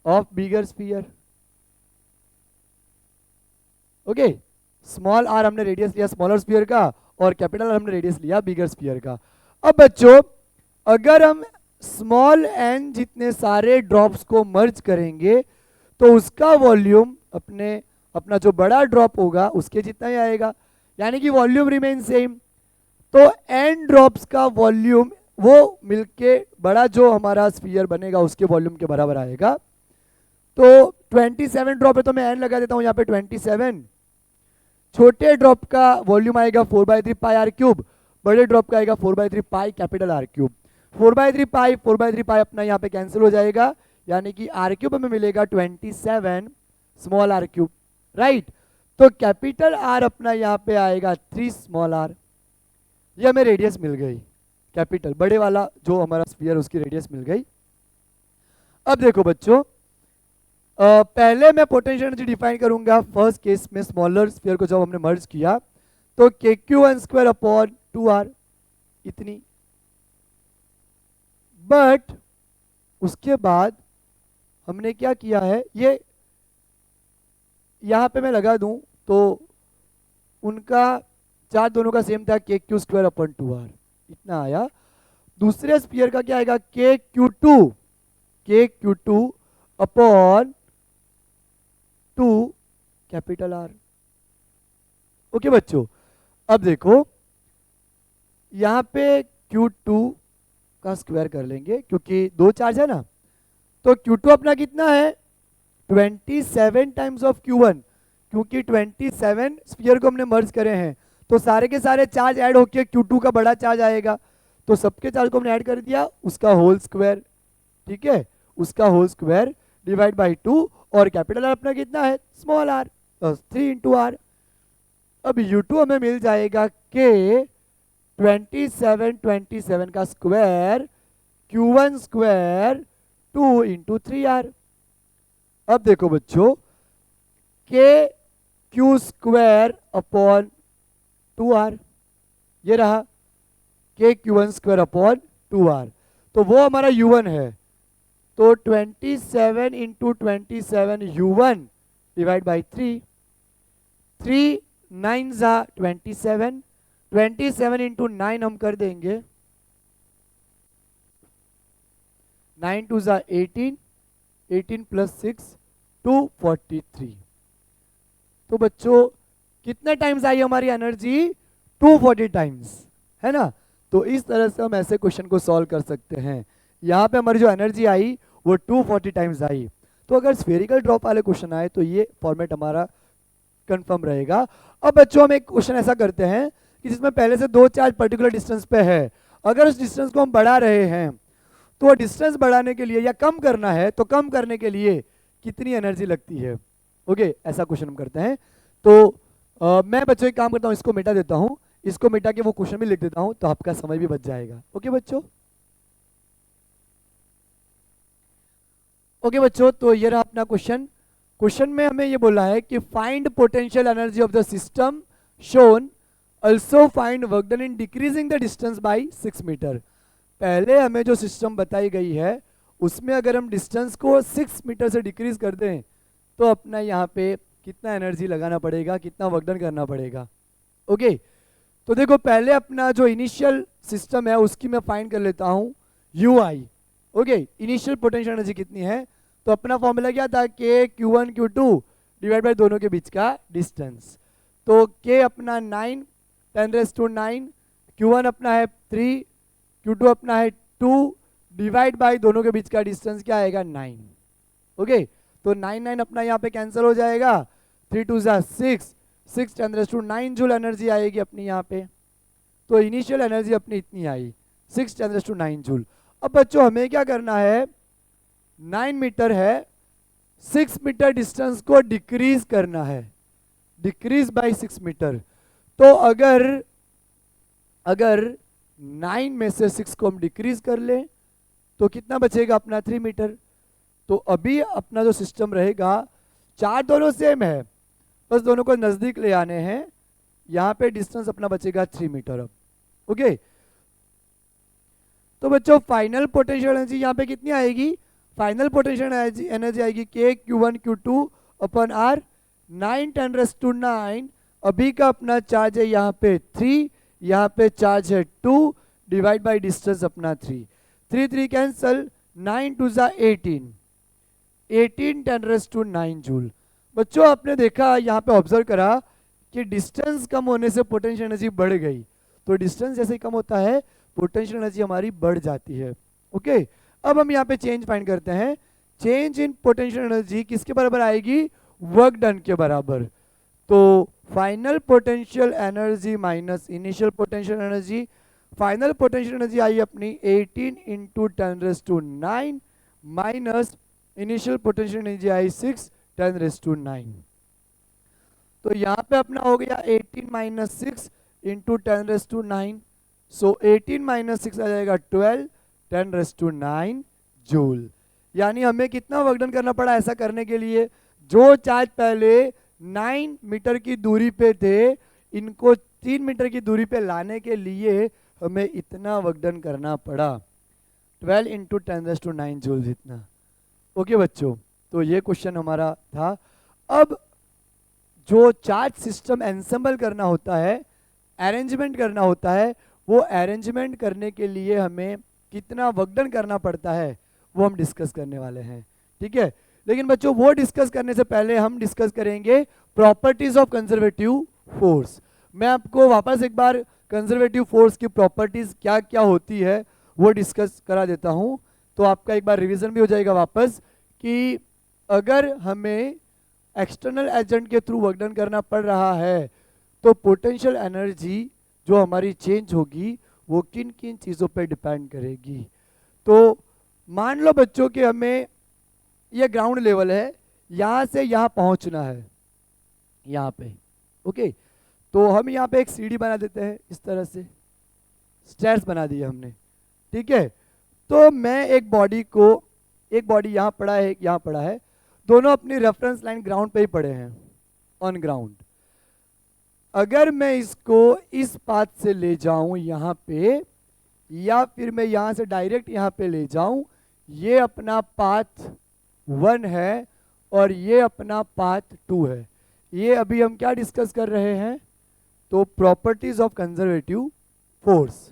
of bigger sphere। Okay, small r हमने रेडियस लिया स्मॉलर स्फीयर का और कैपिटल R हमने रेडियस लिया बिगर स्फीयर का। अब बच्चों, अगर हम स्मॉल n जितने सारे ड्रॉप्स को मर्ज करेंगे तो उसका वॉल्यूम अपना जो बड़ा ड्रॉप होगा उसके जितना ही आएगा, यानी कि वॉल्यूम रिमेन सेम। तो n ड्रॉप्स का वॉल्यूम वो मिलके बड़ा जो हमारा स्फीयर बनेगा उसके वॉल्यूम के बराबर आएगा। तो 27 ड्रॉप है तो मैं n लगा देता हूं यहाँ पे 27। छोटे ड्रॉप का वॉल्यूम आएगा 4/3 पाई r क्यूब, बड़े ड्रॉप का आएगा 4/3 पाई कैपिटल R क्यूब। 4/3 पाई अपना यहाँ पे कैंसिल हो जाएगा, यानी कि r क्यूब हमें मिलेगा 27 स्मॉल r क्यूब, राइट। तो कैपिटल R अपना यहाँ पे आएगा 3 स्मॉल r। ये हमें रेडियस मिल गई, कैपिटल बड़े वाला जो हमारा स्फीयर उसकी रेडियस मिल गई। अब देखो बच्चों, पहले मैं पोटेंशियल एनर्जी डिफाइन करूंगा फर्स्ट केस में स्मॉलर स्फीयर को जब हमने मर्ज किया, तो के Q one square upon 2r इतनी। बट उसके बाद हमने क्या किया है, ये यहां पे मैं लगा दूं तो उनका चार्ज दोनों का सेम था, के क्यू स्क्वायर अपॉन 2r इतना आया। दूसरे स्फीयर का क्या आएगा, के Q two upon 2 capital R. Okay बच्चों, अब देखो यहां पे Q2 का स्क्वायर कर लेंगे क्योंकि दो चार्ज है ना, तो Q2 अपना कितना है 27 टाइम्स ऑफ Q1, क्योंकि 27 स्फीयर को हमने मर्ज करे हैं, तो सारे के सारे चार्ज ऐड होके Q2 का बड़ा चार्ज आएगा, तो सबके चार्ज को हमने ऐड कर दिया, उसका होल स्क्वायर, ठीक है, उसका होल स्क्वायर डिवाइड बाई 2, और कैपिटल आर अपना कितना है स्मॉल आर, 3 इंटू आर। अब U2 हमें मिल जाएगा के 27 का square Q1 square 2 into 3r। अब देखो बच्चों, के क्यू स्क्वायर अपॉन 2r, ये रहा के Q1 स्क्वायर अपॉन 2r, तो वो हमारा U1 है, तो 27 इंटू 27 U1 डिवाइड बाई 3 9 जा 27 इंटू 9 हम कर देंगे, 9 2 जा 18 प्लस 6 243। तो बच्चों कितने टाइम्स आई हमारी एनर्जी, 240 टाइम्स, है ना। तो इस तरह से हम ऐसे क्वेश्चन को सॉल्व कर सकते हैं। यहाँ पे हमारी जो एनर्जी आई वो 240 टाइम्स आई। तो अगर स्फेरिकल ड्रॉप वाले क्वेश्चन आए तो ये फॉर्मेट हमारा कंफर्म रहेगा। अब बच्चों हम एक क्वेश्चन ऐसा करते हैं कि जिसमें पहले से दो चार्ज पर्टिकुलर डिस्टेंस पे है, अगर उस डिस्टेंस को हम बढ़ा रहे हैं तो डिस्टेंस बढ़ाने के लिए या कम करना है तो कम करने के लिए कितनी एनर्जी लगती है। ओके, ऐसा क्वेश्चन हम करते हैं। तो मैं बच्चों एक काम करता हूँ, इसको मिटा देता हूँ, इसको मिटा के वो क्वेश्चन भी लिख देता हूँ, तो आपका समय भी बच जाएगा। ओके बच्चों, ओके बच्चों, तो ये रहा अपना क्वेश्चन। क्वेश्चन में हमें ये बोला है कि find potential energy of the system shown, also find work done in decreasing the distance by 6 metre. पहले हमें जो सिस्टम बताई गई है उसमें अगर हम डिस्टेंस को 6 मीटर से डिक्रीज कर दें तो अपना यहाँ पे कितना एनर्जी लगाना पड़ेगा, कितना वर्क डन करना पड़ेगा। ओके, तो देखो पहले अपना जो इनिशियल सिस्टम है उसकी मैं फाइंड कर लेता हूँ UI। Okay, initial potential energy कितनी है, तो अपना फॉर्मूला क्या था, के Q1 Q2 डिवाइड बाय दोनों के बीच का डिस्टेंस। तो के अपना 9 10⁻⁹, Q1 अपना है 3, Q2 अपना है 2, डिवाइड बाय दोनों के बीच का डिस्टेंस क्या आएगा 9। ओके, तो 9 अपना यहाँ पे कैंसिल हो जाएगा, 3 2 जा 6 10⁻⁹ जूल एनर्जी आएगी अपनी यहाँ पे। तो इनिशियल एनर्जी अपनी इतनी आई 6 10⁻⁹ जूल। अब बच्चों हमें क्या करना है, 9 मीटर है, 6 मीटर डिस्टेंस को डिक्रीज करना है, डिक्रीज बाय 6 मीटर। तो अगर 9 में से 6 को हम डिक्रीज कर लें तो कितना बचेगा अपना 3 मीटर। तो अभी अपना जो सिस्टम रहेगा, चार्ज दोनों सेम है, बस दोनों को नजदीक ले आने हैं, यहाँ पे डिस्टेंस अपना बचेगा 3 मीटर। अब ओके, तो बच्चों फाइनल पोटेंशियल एनर्जी यहाँ पे कितनी आएगी, फाइनल पोटेंशियल एनर्जी आएगी के Q1 Q2 अपन R 9 10⁻⁹। अभी का अपना चार्ज है यहाँ पे 3, यहाँ पे चार्ज है 2, डिवाइड बाय डिस्टेंस अपना 3 3 कैंसल, 9 2 जा 18 10⁻⁹ जूल। बच्चों आपने देखा यहाँ पे ऑब्जर्व करा कि डिस्टेंस कम होने से पोटेंशियल एनर्जी बढ़ गई, तो डिस्टेंस जैसे ही कम होता है पोटेंशियल एनर्जी हमारी बढ़ जाती है। ओके, अब हम यहाँ पे चेंज फाइंड करते हैं। चेंज इन पोटेंशियल एनर्जी किसके बराबर आएगी, वर्क डन के बराबर। तो final potential energy minus initial potential energy, final potential energy आई अपनी 18 into 10⁻⁹ minus initial potential energy आई 6 10⁻⁹। तो यहाँ पे अपना हो गया 18 माइनस 6 इंटू 10⁻⁹, सो 18 माइनस 6 आ जाएगा 12 10⁻⁹ जूल। यानी हमें कितना वर्क डन करना पड़ा ऐसा करने के लिए? जो चार्ज पहले 9 मीटर की दूरी पे थे, इनको 3 मीटर की दूरी पे लाने के लिए हमें इतना वर्क डन करना पड़ा, 12 इंटू 10⁹ जूल्स इतना। ओके बच्चों, तो ये क्वेश्चन हमारा था। अब जो चार्ज सिस्टम एंसेंबल करना होता है, अरेंजमेंट करना होता है, वो अरेंजमेंट करने के लिए हमें कितना वर्क डन करना पड़ता है वो हम डिस्कस करने वाले हैं, ठीक है। लेकिन बच्चों वो डिस्कस करने से पहले हम डिस्कस करेंगे प्रॉपर्टीज ऑफ कंजर्वेटिव फोर्स। मैं आपको वापस एक बार कंजर्वेटिव फोर्स की प्रॉपर्टीज क्या क्या होती है वो डिस्कस करा देता हूं, तो आपका एक बार रिवीजन भी हो जाएगा वापस कि अगर हमें एक्सटर्नल एजेंट के थ्रू वर्क डन करना पड़ रहा है तो पोटेंशियल एनर्जी जो हमारी चेंज होगी वो किन किन चीज़ों पे डिपेंड करेगी। तो मान लो बच्चों कि हमें ये ग्राउंड लेवल है, यहाँ से यहाँ पहुँचना है, यहाँ पे ओके, तो हम यहाँ पे एक सीढ़ी बना देते हैं, इस तरह से स्टेयर्स बना दिए हमने, ठीक है। तो मैं एक बॉडी यहाँ पड़ा है, एक यहाँ पड़ा है, दोनों अपनी रेफरेंस लाइन ग्राउंड पे ही पड़े हैं, ऑन ग्राउंड। अगर मैं इसको इस पाथ से ले जाऊं यहाँ पे, या फिर मैं यहाँ से डायरेक्ट यहाँ पे ले जाऊं, ये अपना पाथ 1 है और ये अपना पाथ 2 है। ये अभी हम क्या डिस्कस कर रहे हैं? तो प्रॉपर्टीज ऑफ कंजर्वेटिव फोर्स।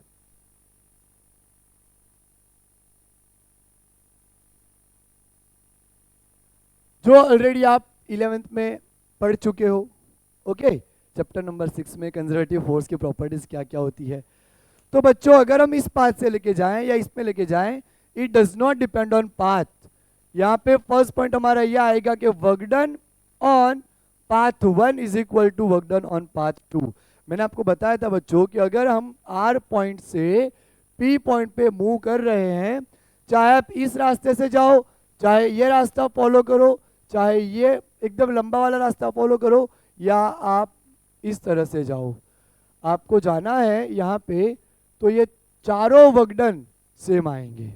जो ऑलरेडी आप 11th में पढ़ चुके हो, ओके, चैप्टर नंबर 6 में कंजर्वेटिव फोर्स की प्रॉपर्टीज क्या क्या होती है। तो बच्चों अगर हम इस पाथ से लेके जाएं या इसमें लेके जाएं, it does not depend on path. यहाँ पे फर्स्ट पॉइंट हमारा यह आएगा कि work done on path 1 is equal to work done on path 2। मैंने आपको बताया था बच्चों कि अगर हम R पॉइंट से P पॉइंट पे मूव कर रहे हैं, चाहे आप इस रास्ते से जाओ, चाहे ये रास्ता फॉलो करो, चाहे ये एकदम लंबा वाला रास्ता फॉलो करो, या आप इस तरह से जाओ, आपको जाना है यहाँ पे, तो ये चारों वर्क डन सेम आएंगे।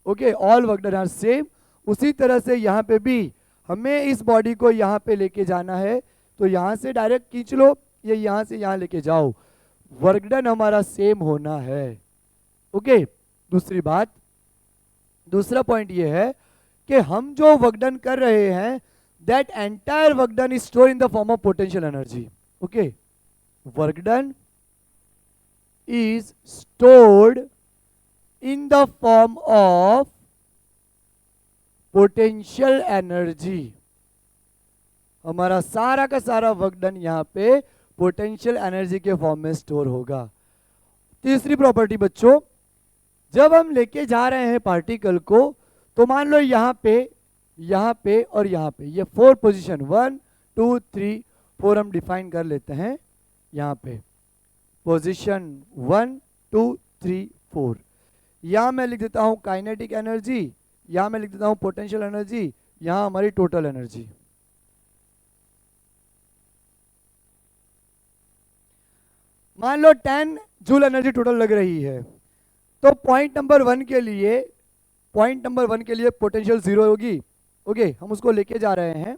Okay, all work done are same. उसी तरह से यहाँ पे भी हमें इस बॉडी को यहाँ पे लेके जाना है, तो यहाँ से डायरेक्ट खींच लो, ये यहाँ से यहाँ लेके जाओ, वर्क डन हमारा सेम होना है। ओके, दूसरी बात, दूसरा पॉइंट ये है कि हम जो वर्क डन कर रहे हैं, that entire work done is stored in the form of potential energy. Okay, work done is stored in the form of potential energy. हमारा सारा का सारा वर्क डन यहाँ पे पोटेंशियल एनर्जी के फॉर्म में स्टोर होगा। तीसरी प्रॉपर्टी बच्चों, जब हम लेके जा रहे हैं पार्टिकल को, तो मान लो यहाँ पे और यहाँ पे, ये 4 पोजीशन 1 2 3 4 हम डिफाइन कर लेते हैं। यहाँ पे पोजीशन 1 2 3 4, यहाँ मैं लिख देता हूँ काइनेटिक एनर्जी, यहाँ मैं लिख देता हूँ पोटेंशियल एनर्जी, यहाँ हमारी टोटल एनर्जी। मान लो 10 जूल एनर्जी टोटल लग रही है, तो पॉइंट नंबर 1 के लिए पोटेंशियल 0 होगी। ओके, हम उसको लेके जा रहे हैं।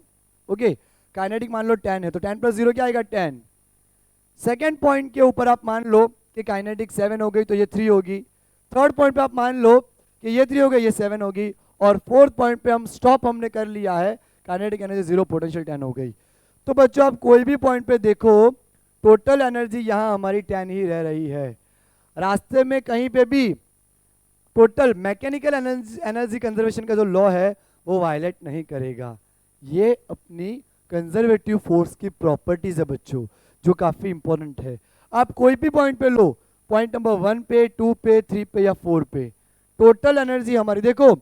ओके, काइनेटिक मान लो 10 है, तो 10 + 0 क्या आएगा? 10। सेकेंड पॉइंट के ऊपर आप मान लो कि काइनेटिक 7 हो गई, तो ये 3 होगी। थर्ड पॉइंट पे आप मान लो कि ये 3 हो गई, ये 7 होगी। और फोर्थ पॉइंट पे हम स्टॉप हमने कर लिया है, काइनेटिक एनर्जी 0, पोटेंशियल 10 हो गई। तो बच्चों आप कोई भी पॉइंट पे देखो, टोटल एनर्जी यहाँ हमारी 10 ही रह रही है। रास्ते में कहीं पे भी टोटल मैकेनिकल एनर्जी कंजर्वेशन का जो लॉ है वो वायलेट नहीं करेगा। ये अपनी कंजर्वेटिव फोर्स की प्रॉपर्टीज है बच्चों, जो काफी इंपॉर्टेंट है। आप कोई भी पॉइंट पे लो, पॉइंट नंबर 1 पे 2 पे 3 पे या 4 पे, टोटल एनर्जी हमारी, देखो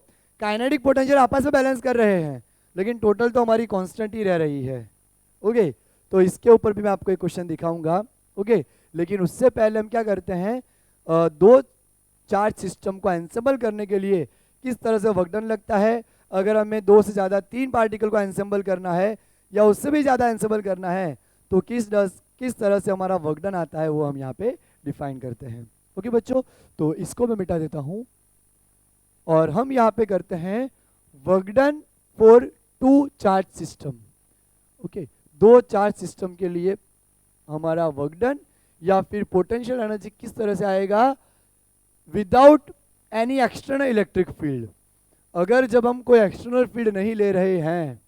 काइनेटिक पोटेंशियल आपस में बैलेंस कर रहे हैं, लेकिन टोटल तो हमारी कांस्टेंट ही रह रही है। ओके, तो इसके ऊपर भी मैं आपको एक क्वेश्चन दिखाऊंगा। ओके, लेकिन उससे पहले हम क्या करते हैं, दो चार्ज सिस्टम को एंसेंबल करने के लिए किस तरह से वर्क डन लगता है, अगर हमें 2 से ज़्यादा 3 पार्टिकल को एंसेंबल करना है या उससे भी ज़्यादा एंसेंबल करना है, तो किस तरह से हमारा वर्क डन आता है वो हम यहाँ पे डिफाइन करते हैं। ओके बच्चों, तो इसको मैं मिटा देता हूं और हम यहाँ पे करते हैं work done for two charge system. Okay, दो चार्ज सिस्टम के लिए हमारा वर्क डन या फिर पोटेंशियल एनर्जी किस तरह से आएगा, without any external electric field. अगर जब हम कोई एक्सटर्नल फील्ड नहीं ले रहे हैं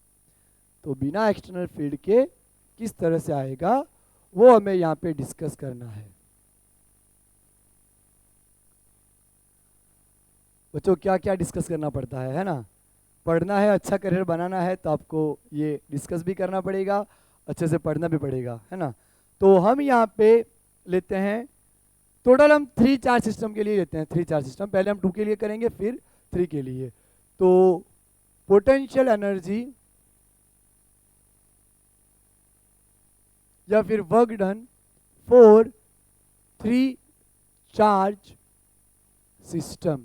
तो बिना एक्सटर्नल फील्ड के किस तरह से आएगा वो हमें यहाँ पे डिस्कस करना है। बच्चों क्या क्या डिस्कस करना पड़ता है ना, पढ़ना है, अच्छा करियर बनाना है तो आपको ये डिस्कस भी करना पड़ेगा, अच्छे से पढ़ना भी पड़ेगा, है ना। तो हम यहाँ पे लेते हैं टोटल, हम 3 चार्ज सिस्टम के लिए लेते हैं 3 चार्ज सिस्टम। पहले हम 2 के लिए करेंगे फिर 3 के लिए। तो पोटेंशियल एनर्जी या फिर work done for 3 charge system.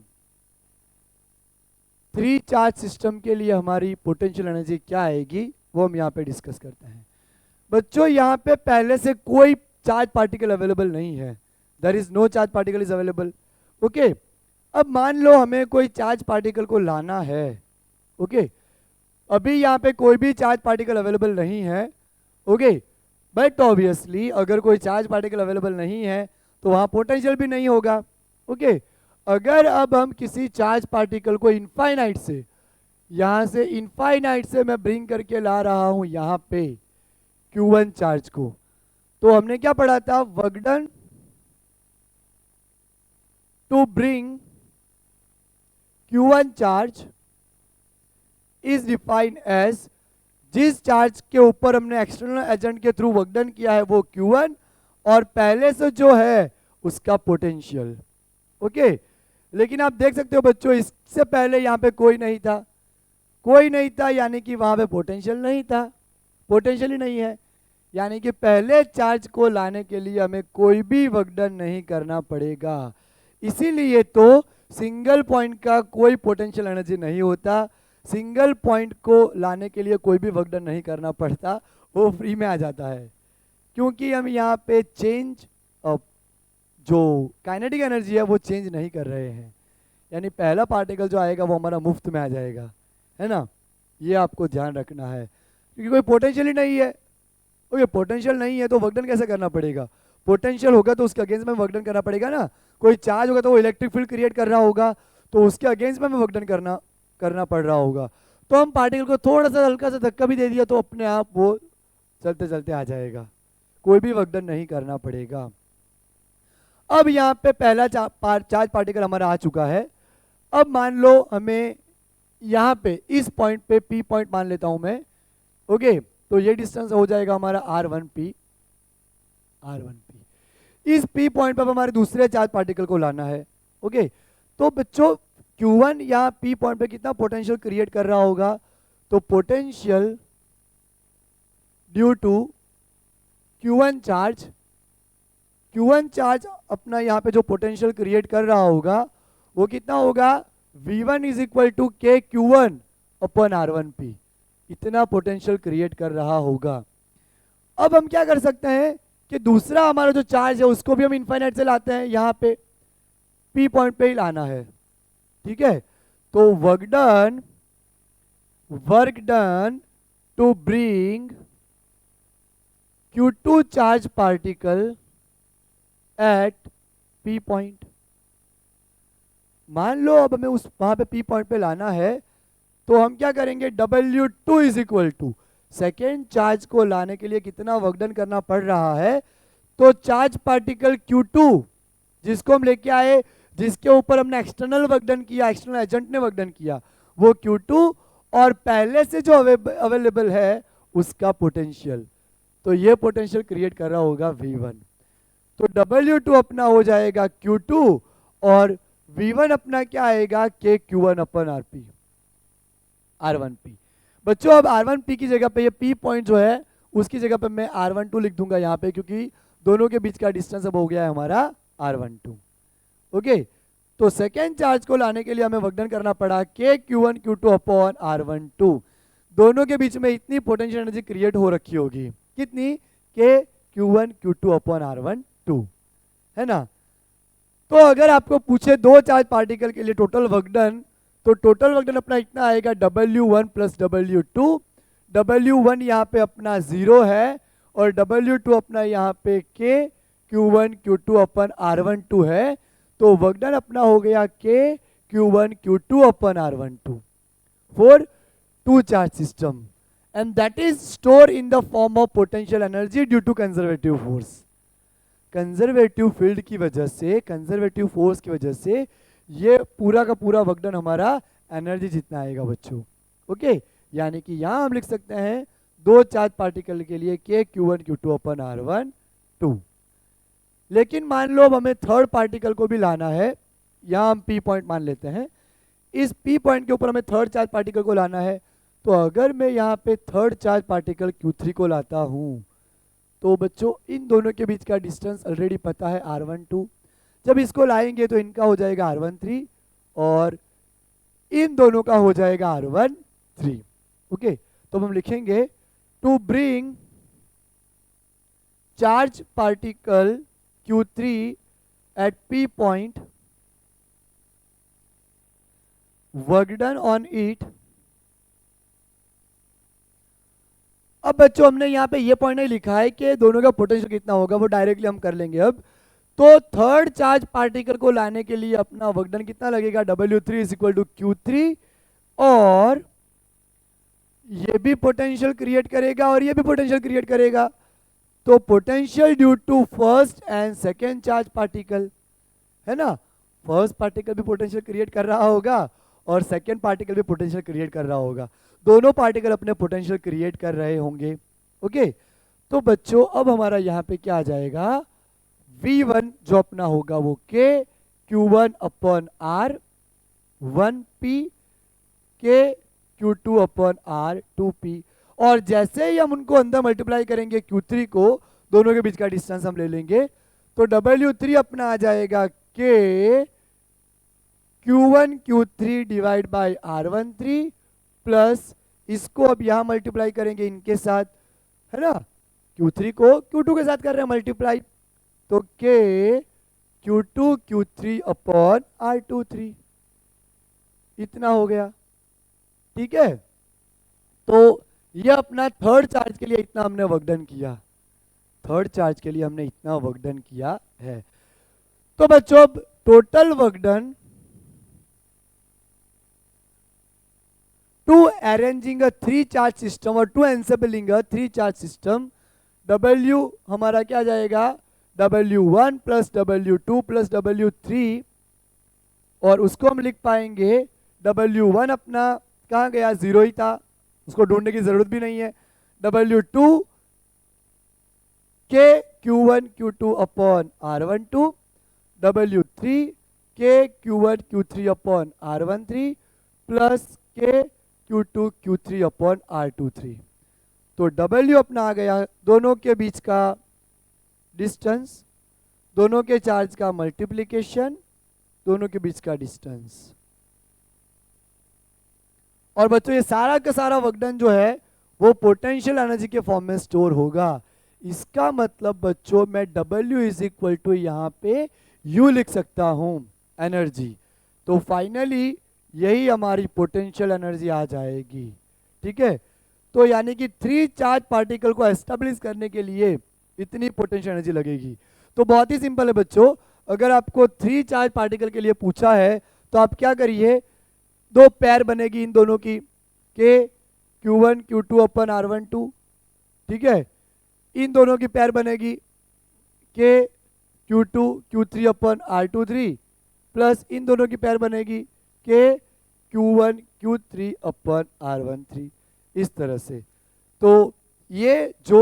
3 charge system के लिए हमारी पोटेंशियल एनर्जी क्या आएगी वो हम यहाँ पे डिस्कस करते हैं। बच्चों यहाँ पे पहले से कोई चार्ज पार्टिकल अवेलेबल नहीं है, there is no charge particle is available. Okay, अब मान लो हमें कोई चार्ज पार्टिकल को लाना है। ओके, अभी यहाँ पे कोई भी चार्ज पार्टिकल अवेलेबल नहीं है। ओके, बट ऑब्वियसली अगर कोई चार्ज पार्टिकल अवेलेबल नहीं है तो वहाँ पोटेंशियल भी नहीं होगा। ओके, अगर अब हम किसी चार्ज पार्टिकल को इनफाइनाइट से, यहाँ से इनफाइनाइट से मैं ब्रिंग करके ला रहा हूँ यहाँ पे Q1 चार्ज को, तो हमने क्या पढ़ा था, work done to bring Q1 charge is defined as, जिस चार्ज के ऊपर हमने एक्सटर्नल एजेंट के थ्रू वर्क डन किया है वो Q1 और पहले से जो है उसका पोटेंशियल। ओके, लेकिन आप देख सकते हो बच्चों इससे पहले यहाँ पे कोई नहीं था, कोई नहीं था यानी कि वहाँ पे पोटेंशियल नहीं था, पोटेंशियल ही नहीं है, यानी कि पहले चार्ज को लाने के लिए हमें कोई भी वर्क डन नहीं करना पड़ेगा। इसीलिए तो सिंगल पॉइंट का कोई पोटेंशियल एनर्जी नहीं होता, सिंगल पॉइंट को लाने के लिए कोई भी वर्क डन नहीं करना पड़ता, वो फ्री में आ जाता है। क्योंकि हम यहाँ पे चेंज जो काइनेटिक एनर्जी है वो चेंज नहीं कर रहे हैं, यानी पहला पार्टिकल जो आएगा वो हमारा मुफ्त में आ जाएगा, है ना। ये आपको ध्यान रखना है क्योंकि कोई पोटेंशियल ही नहीं है। ओके, पोटेंशियल नहीं है तो वर्क डन कैसे करना पड़ेगा, पोटेंशियल होगा तो उसके अगेंस्ट में वर्क डन करना पड़ेगा ना। कोई चार्ज होगा तो वो इलेक्ट्रिक फील्ड क्रिएट कर रहा होगा तो उसके अगेंस्ट में वर्क डन करना पड़ रहा होगा। तो हम पार्टिकल को थोड़ा सा हल्का सा धक्का भी दे दिया तो अपने आप वो चलते चलते आ जाएगा, कोई भी वर्क डन नहीं करना पड़ेगा। अब यहाँ पे पहला चार्ज पार्टिकल हमारा आ चुका है। अब मान लो हमें यहाँ पे इस पॉइंट पे P पॉइंट मान लेता हूं मैं। ओके, तो ये डिस्टेंस हो जाएगा हमारा R1P। इस P पॉइंट पर हमारे दूसरे चार्ज पार्टिकल को लाना है। ओके, तो बच्चों Q1 यहाँ P पॉइंट पे कितना पोटेंशियल क्रिएट कर रहा होगा, तो potential due to Q1 charge अपना यहाँ पे जो पोटेंशियल क्रिएट कर रहा होगा वो कितना होगा, V1 इज इक्वल टू के Q1 अपॉन R1P, इतना पोटेंशियल क्रिएट कर रहा होगा। अब हम क्या कर सकते हैं कि दूसरा हमारा जो चार्ज है उसको भी हम इनफाइनाइट से लाते हैं, यहाँ पे P पॉइंट पे ही लाना है। ठीक है, तो work done to bring Q2 charge particle at P point. मान लो अब हमें उस वहां पे P पॉइंट पे लाना है तो हम क्या करेंगे, W2 is equal to, second charge को लाने के लिए कितना वर्क डन करना पड़ रहा है, तो चार्ज पार्टिकल Q2 जिसको हम लेके आए, जिसके ऊपर हमने एक्सटर्नल वर्क डन किया, एक्सटर्नल एजेंट ने वर्क डन किया, वो Q2 और पहले से जो अवेलेबल है उसका पोटेंशियल, तो ये पोटेंशियल क्रिएट कर रहा होगा V1। तो W2 अपना हो जाएगा Q2 और V1 अपना क्या आएगा, के Q1 अपन R1P। बच्चों अब R1P की जगह पे ये P पॉइंट जो है उसकी जगह पे मैं R12 लिख दूंगा यहाँ पे, क्योंकि दोनों के बीच का डिस्टेंस अब हो गया है हमारा R12। ओके, तो सेकेंड चार्ज को लाने के लिए हमें वर्क डन करना पड़ा के Q1 Q2 अपॉन R12। दोनों के बीच में इतनी पोटेंशियल एनर्जी क्रिएट हो रखी होगी, कितनी, के Q1 Q2 अपॉन R12, है ना। तो अगर आपको पूछे दो चार्ज पार्टिकल के लिए टोटल वर्क डन, तो टोटल वर्क डन अपना इतना आएगा W1 प्लस W2। W1 यहाँ पे अपना 0 है और W2 अपना यहाँ पे K Q1 Q2 upon R12 है। तो वर्क डन अपना हो गया K Q1 Q2 upon R12 for two charge system, and that is store in the form of potential energy due to conservative force. Conservative field की वजह से, conservative force की वजह से ये पूरा का पूरा वर्क डन हमारा एनर्जी जितना आएगा बच्चों। ओके, यानी कि यहां हम लिख सकते हैं दो चार्ज पार्टिकल के लिए K Q1 Q2 upon R12। लेकिन मान लो अब हमें थर्ड पार्टिकल को भी लाना है, यहां हम P पॉइंट मान लेते हैं, इस P पॉइंट के ऊपर हमें थर्ड चार्ज पार्टिकल को लाना है। तो अगर मैं यहाँ पे थर्ड चार्ज पार्टिकल Q3 को लाता हूं, तो बच्चों इन दोनों के बीच का डिस्टेंस ऑलरेडी पता है R12। जब इसको लाएंगे तो इनका हो जाएगा R13 और इन दोनों का हो जाएगा R13। ओके, तो हम लिखेंगे to bring charge particle Q3 at P point, work done on it. अब बच्चों हमने यहाँ पे ये पॉइंट नहीं लिखा है कि दोनों का पोटेंशियल कितना होगा, वो डायरेक्टली हम कर लेंगे अब। तो थर्ड चार्ज पार्टिकल को लाने के लिए अपना वर्क डन कितना लगेगा, W3 is equal to Q3, और ये भी पोटेंशियल क्रिएट करेगा और ये भी पोटेंशियल क्रिएट करेगा। तो potential due to first and second charge particle, है ना, फर्स्ट पार्टिकल भी पोटेंशियल क्रिएट कर रहा होगा और सेकेंड पार्टिकल भी पोटेंशियल क्रिएट कर रहा होगा, दोनों पार्टिकल अपने पोटेंशियल क्रिएट कर रहे होंगे। ओके, तो बच्चों अब हमारा यहाँ पे क्या आ जाएगा, V1 जो अपना होगा वो K Q1 अपन R1P K Q2 अपन R2P, और जैसे ही हम उनको अंदर मल्टीप्लाई करेंगे Q3 को, दोनों के बीच का डिस्टेंस हम ले लेंगे, तो W3 अपना आ जाएगा K Q1 Q3 divide by R13 plus इसको अब यहां मल्टीप्लाई करेंगे इनके साथ, है ना, Q3 को Q2 के साथ कर रहे हैं मल्टीप्लाई, तो K Q2 Q3 upon R23 इतना हो गया। ठीक है, तो ये अपना थर्ड चार्ज के लिए इतना हमने वर्क डन किया, थर्ड चार्ज के लिए हमने इतना वर्क डन किया है। तो बच्चों अब total work done to arranging a three charge system और to assembling a three charge system, W हमारा क्या जाएगा, W1 plus W2 plus W3, और उसको हम लिख पाएंगे W1 अपना कहाँ गया, 0 ही था, उसको ढूंढने की जरूरत भी नहीं है। W2 K Q1 Q2 upon R12, W3 K Q1 Q3 upon R13 plus K Q2 Q3 upon R23। तो W अपना आ गया दोनों के बीच का डिस्टेंस, दोनों के चार्ज का मल्टीप्लिकेशन, दोनों के बीच का डिस्टेंस। और बच्चों ये सारा का सारा वर्क डन जो है वो पोटेंशियल एनर्जी के फॉर्म में स्टोर होगा। इसका मतलब बच्चों मैं W इज इक्वल टू यहाँ पे U लिख सकता हूँ एनर्जी, तो फाइनली यही हमारी पोटेंशियल एनर्जी आ जाएगी। ठीक है, तो यानी कि थ्री चार्ज पार्टिकल को एस्टेब्लिश करने के लिए इतनी पोटेंशियल एनर्जी लगेगी। तो बहुत ही सिंपल है बच्चों, अगर आपको थ्री चार्ज पार्टिकल के लिए पूछा है तो आप क्या करिए, दो पैर बनेगी इन दोनों की, K Q1 Q2 upon R12, ठीक है, इन दोनों की पैर बनेगी K Q2 Q3 अपन R23 प्लस इन दोनों की पैर बनेगी K Q1 Q3 अपन R13, इस तरह से। तो ये जो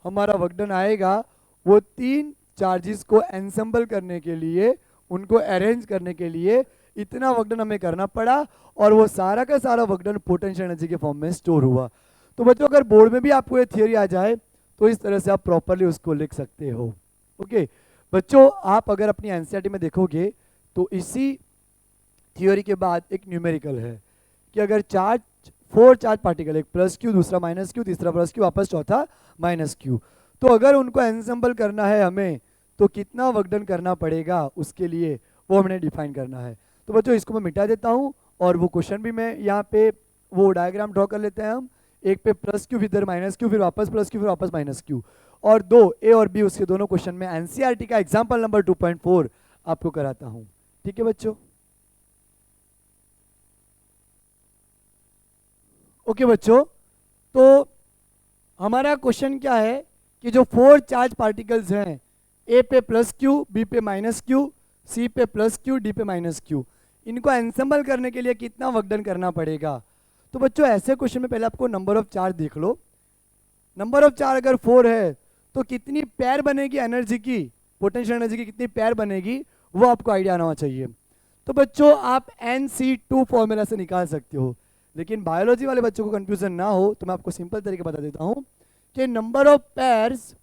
हमारा वर्क डन आएगा वो तीन चार्जेस को एनसेंबल करने के लिए, उनको अरेंज करने के लिए इतना वर्क डन हमें करना पड़ा, और वो सारा का सारा वर्क डन पोटेंशियल एनर्जी के फॉर्म में स्टोर हुआ। तो बच्चों अगर बोर्ड में भी आपको ये थियरी आ जाए तो इस तरह से आप प्रॉपरली उसको लिख सकते हो। ओके बच्चों, आप अगर अपनी एनसीईआरटी में देखोगे तो इसी थियोरी के बाद एक न्यूमेरिकल है कि अगर चार्ज फोर चार्ज पार्टिकल, एक प्लस क्यू, दूसरा माइनस क्यू, तीसरा प्लस क्यू, वापस चौथा माइनस क्यू, तो अगर उनको एनसेंबल करना है हमें तो कितना वर्क डन करना पड़ेगा, उसके लिए वो हमने डिफाइन करना है। तो बच्चों इसको मैं मिटा देता हूँ और वो क्वेश्चन भी मैं यहाँ पे वो डायग्राम ड्रॉ कर लेते हैं हम। एक पे प्लस क्यू, फिर माइनस क्यू, फिर वापस प्लस क्यू, फिर वापस माइनस क्यू, और दो ए और बी उसके दोनों क्वेश्चन में एनसीईआरटी का एग्जाम्पल नंबर 2.4 आपको कराता हूँ। ठीक है बच्चों? ओके बच्चों, तो हमारा क्वेश्चन क्या है कि जो 4 चार्ज पार्टिकल्स हैं, ए पे प्लस क्यू, बी पे माइनस क्यू, सी पे प्लस क्यू, डी पे माइनस क्यू, इनको एनसेंबल करने के लिए कितना वर्क डन करना पड़ेगा। तो बच्चों ऐसे क्वेश्चन में पहले आपको नंबर ऑफ चार्ज देख लो। नंबर ऑफ चार्ज अगर 4 है तो कितनी पेयर बनेगी एनर्जी की, पोटेंशियल एनर्जी की कितनी पेयर बनेगी, वो आपको आइडिया आना चाहिए। तो बच्चों आप NC2 फॉर्मूला से निकाल सकते हो, लेकिन बायोलॉजी वाले बच्चों को कंफ्यूजन ना हो तो मैं आपको सिंपल तरीके बता देता हूं कि नंबर ऑफ पेयर्स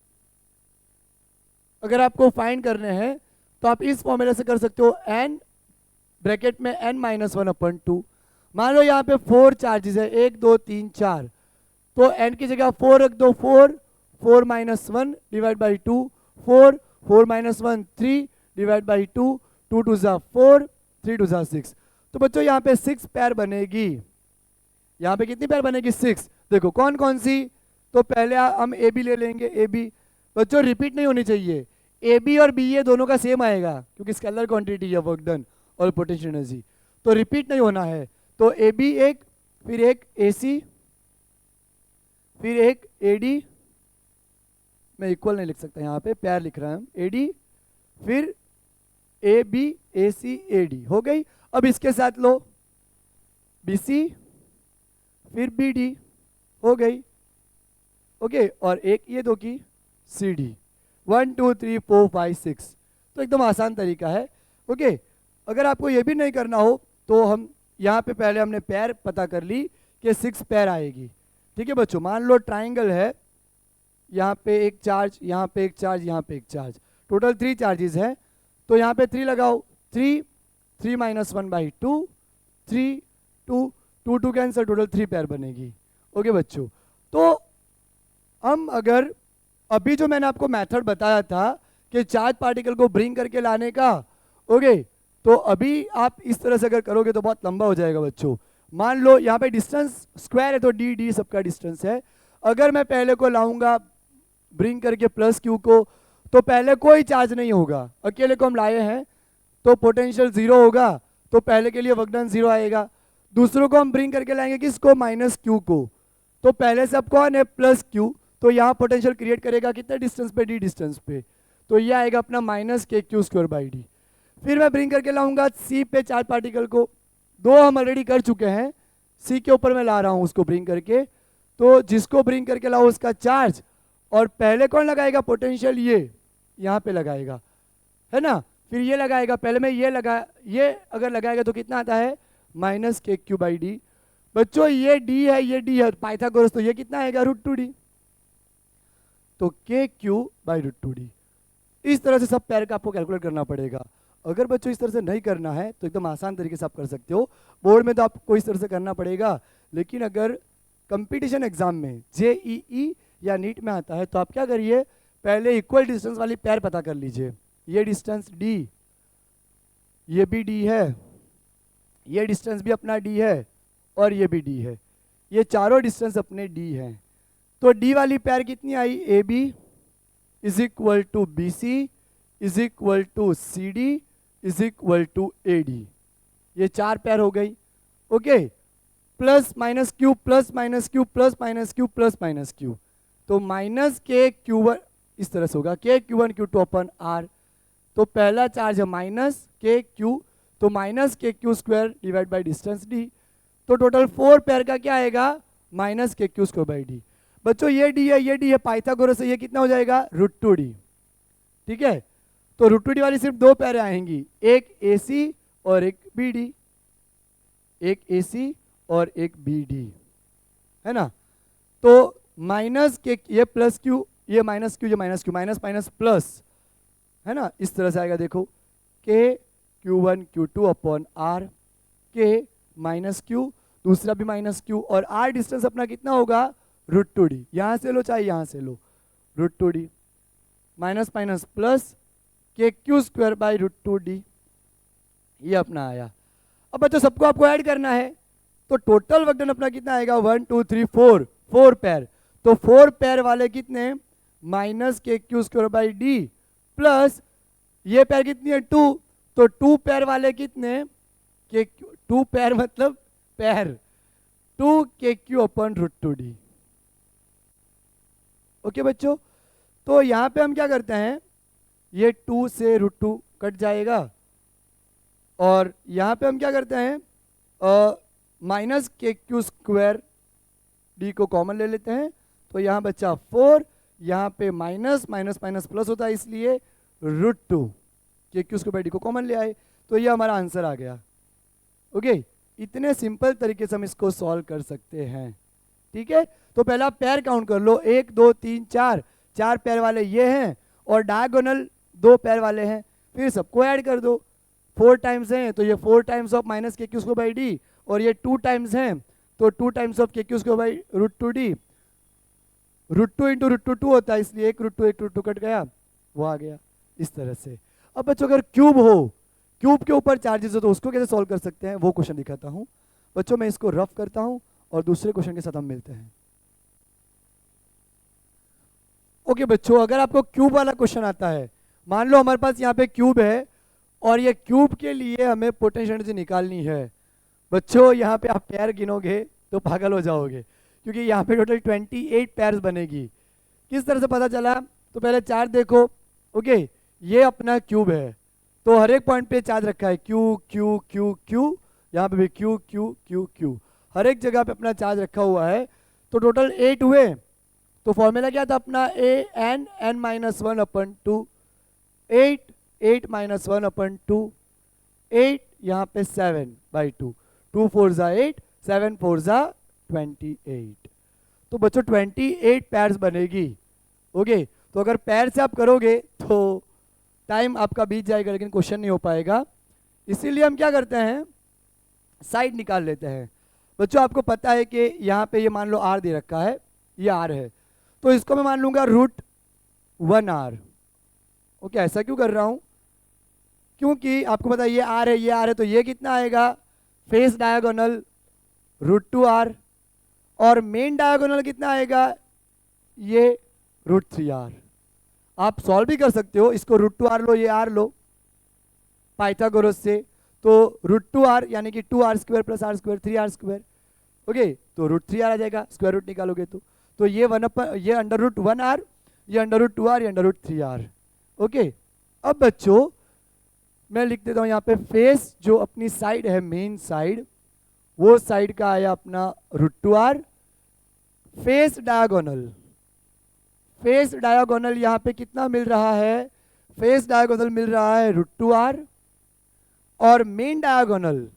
अगर आपको फाइंड करने हैं तो आप इस फॉर्मूला से कर सकते हो, n ब्रैकेट में n-1/2। मान लो यहाँ पे 4 चार्जेस है, 1 2 3 4, तो n की जगह 4 रख दो, 4 4 - 1 डिवाइड बाई 2, 4 4 - 1 3 डिवाइड बाई 2, 2 2 जा 4, 3 2 जा 6। तो बच्चों यहाँ पे 6 पेयर बनेगी। यहाँ पे कितनी पेयर बनेगी? 6। देखो कौन कौन सी, तो पहले हम ए बी ले लेंगे। ए बी बच्चों रिपीट नहीं होनी चाहिए, ए बी और बी ए दोनों का सेम आएगा क्योंकि स्केलर क्वांटिटी है वर्क डन और पोटेंशियल एनर्जी, तो रिपीट नहीं होना है। तो ए बी एक, फिर एक ए सी, फिर एक ए डी, मैं इक्वल नहीं लिख सकता यहाँ पे, पेयर लिख रहा हूँ, ए डी, फिर A B A C A D, हो गई। अब इसके साथ लो बी सी, फिर बी डी, हो गई। ओके, और एक ये दो की सी डी, 1 2 3 4 5 6। तो एकदम आसान तरीका है। ओके, अगर आपको ये भी नहीं करना हो तो हम यहाँ पे पहले हमने पेयर पता कर ली कि 6 पेयर आएगी। ठीक है बच्चों, मान लो ट्राइंगल है, यहाँ पे एक चार्ज, यहाँ पे एक चार्ज, यहाँ पे एक चार्ज, टोटल 3 चार्जेस है। तो यहाँ पे 3 लगाओ, 3 3 - 1/2, 3 2 2 2 कैंसर, टोटल 3 पेयर बनेगी। ओके बच्चों, तो हम अगर अभी जो मैंने आपको मेथड बताया था कि चार्ज पार्टिकल को ब्रिंग करके लाने का, ओके, तो अभी आप इस तरह से अगर करोगे तो बहुत लंबा हो जाएगा बच्चों। मान लो यहाँ पे डिस्टेंस स्क्वायर है तो डी डी सबका डिस्टेंस है। अगर मैं पहले को लाऊंगा ब्रिंग करके प्लस क्यू को, तो पहले कोई चार्ज नहीं होगा, अकेले को हम लाए हैं तो पोटेंशियल 0 होगा, तो पहले के लिए वर्क डन 0 आएगा। दूसरों को हम ब्रिंग करके लाएंगे किसको? माइनस क्यू को, तो पहले से अब कौन है? प्लस क्यू, तो यहाँ पोटेंशियल क्रिएट करेगा कितने डिस्टेंस पे? डी डिस्टेंस पे, तो ये आएगा अपना -KQ² डी। फिर मैं ब्रिंग करके लाऊंगा सी पे चार्ज पार्टिकल को, 2 हम ऑलरेडी कर चुके हैं, सी के ऊपर मैं ला रहा हूँ उसको ब्रिंग करके, तो जिसको ब्रिंग करके लाओ उसका चार्ज, और पहले कौन लगाएगा पोटेंशियल? ये यहाँ पे लगाएगा, है ना, फिर ये लगाएगा, पहले मैं ये अगर लगाएगा तो कितना आता है? -KQ/d। बच्चों ये d है, ये d है, पाइथागोरस, तो ये कितना आएगा? √2d, तो KQ/√2d। इस तरह से सब पेयर का आपको कैलकुलेट करना पड़ेगा। अगर बच्चों इस तरह से नहीं करना है तो एकदम आसान तरीके से आप कर सकते हो, बोर्ड में तो आपको इस तरह से करना पड़ेगा, लेकिन अगर कंपटीशन एग्जाम में JEE या नीट में आता है तो आप क्या करिए, पहले इक्वल डिस्टेंस वाली पेयर पता कर लीजिए। ये डिस्टेंस d, ये भी d है, ये डिस्टेंस भी अपना d है, और ये भी d है, ये चारों डिस्टेंस अपने d हैं। तो d वाली पेयर कितनी आई? AB = BC = CD = AD, ये 4 पेयर हो गई। Okay, plus minus Q, plus minus Q, plus minus Q, plus minus Q, तो -KQ1 इस तरह से होगा, KQ1 Q2/R। तो पहला चार्ज है -KQ, तो -KQ² divide by distance d, तो टोटल 4 पेयर का क्या आएगा? -KQ²/d। बच्चों ये d है, ये d है, पाइथागोरस से ये कितना हो जाएगा? √2d। ठीक है, तो √2d वाली सिर्फ 2 पेयर आएंगी, एक AC और एक BD, एक AC और एक BD, है ना। तो -K, ये प्लस क्यू, ये माइनस क्यू, ये minus Q, minus minus plus, है ना, इस तरह से आएगा। देखो KQ1 Q2/R, K -Q, दूसरा भी -Q, और R डिस्टेंस अपना कितना होगा? √2d। यहाँ से लो चाहे यहाँ से लो, √2d, minus minus plus KQ² /√2d, ये अपना आया। अब बच्चों सबको आपको ऐड करना है, तो टोटल वर्क डन अपना कितना आएगा, 1 2 3 4, 4 पैर। तो 4 पैर वाले कितने, minus k q square by D, plus ये पैर कितनी है 2, तो 2 पैर वाले कितने के, 2 पैर मतलब पैर, 2 के क्यू अपन रूट 2d। ओके बच्चों, तो यहां पे हम क्या करते हैं, ये 2 से रूट 2 कट जाएगा, और यहां पे हम क्या करते हैं, minus k q square D को कॉमन ले लेते हैं, तो यहां बचा 4, यहां पे माइनस माइनस माइनस प्लस होता है, इसलिए रूट 2 के क्यू स्क्वायर डी को कॉमन ले आए, तो ये हमारा आंसर आ गया। ओके, इतने सिंपल तरीके से हम इसको सॉल्व कर सकते हैं। ठीक है, तो पहला पैर काउंट कर लो, 1 2 3 4, 4 पैर वाले ये हैं, और डायगोनल 2 पैर वाले हैं, फिर सबको ऐड कर दो, 4 टाइम्स हैं तो ये 4 times of minus k q square by d, और ये 2 टाइम्स हैं तो 2 times of k q square by root 2d। Root 2 into root 2 होता है, इसलिए एक रूट टू कट गया, वो आ गया इस तरह से। अब बच्चों अगर क्यूब हो, क्यूब के ऊपर चार्जेस हो, तो उसको कैसे सॉल्व कर सकते हैं वो क्वेश्चन दिखाता हूं बच्चों। मैं इसको रफ करता हूं और दूसरे क्वेश्चन के साथ हम मिलते हैं। ओके बच्चों, अगर आपको क्यूब वाला क्वेश्चन आता है, मान लो हमारे पास यहाँ पे क्यूब है, और ये क्यूब के लिए हमें पोटेंशियल एनर्जी निकालनी है। बच्चों यहाँ पे आप पैर गिनोगे तो पागल हो जाओगे, क्योंकि यहाँ पे टोटल 28 पैर्स बनेगी। किस तरह से पता चला, तो पहले चार्ज देखो। ओके, ये अपना क्यूब है, तो हर एक पॉइंट पे चार्ज रखा है, क्यू क्यू क्यू क्यू, यहाँ पे भी क्यू क्यू क्यू क्यू, हर एक जगह पे अपना चार्ज रखा हुआ है। तो टोटल 8 हुए, तो फॉर्मूला क्या था अपना, A N N minus 1 upon 2, 8 8 minus 1 अपन 2, 8 यहाँ पे 7 बाई 2, 2 4 जा 8, 7 4 जा 28। तो बच्चों 28 पैर्स बनेगी। ओके, तो अगर पैर से आप करोगे तो टाइम आपका बीत जाएगा, लेकिन क्वेश्चन नहीं हो पाएगा। इसीलिए हम क्या करते हैं, साइड निकाल लेते हैं। बच्चों आपको पता है कि यहाँ पे ये मान लो आर दे रखा है, ये आर है, तो इसको मैं मान लूंगा रूट 1r। ओके, ऐसा क्यों कर रहा हूं, क्योंकि आपको पता है ये आर है, ये आर है, तो ये कितना आएगा, फेस डायगोनल रूट 2r, और मेन डायगोनल कितना आएगा, ये रूट 3r। आप सॉल्व भी कर सकते हो, इसको रूट 2r लो, ये r लो पाइथागोरस से, तो रूट 2r यानी कि 2r square plus r square 3r square. Okay, तो रूट 3r आ जाएगा, स्क्वायर रूट निकालोगे तो ये ये अंडर रूट 1r, ये अंडर रूट 2r, ये अंडर रूट 3r। ओके, अब बच्चों मैं लिख देता हूं यहाँ पे, फेस जो अपनी साइड है, मेन साइड, वो साइड का आया अपना root 2r। Face diagonal, face diagonal यहाँ पे कितना मिल रहा है, फेस डायगोनल मिल रहा है रूट 2r, और मेन डायगोनल,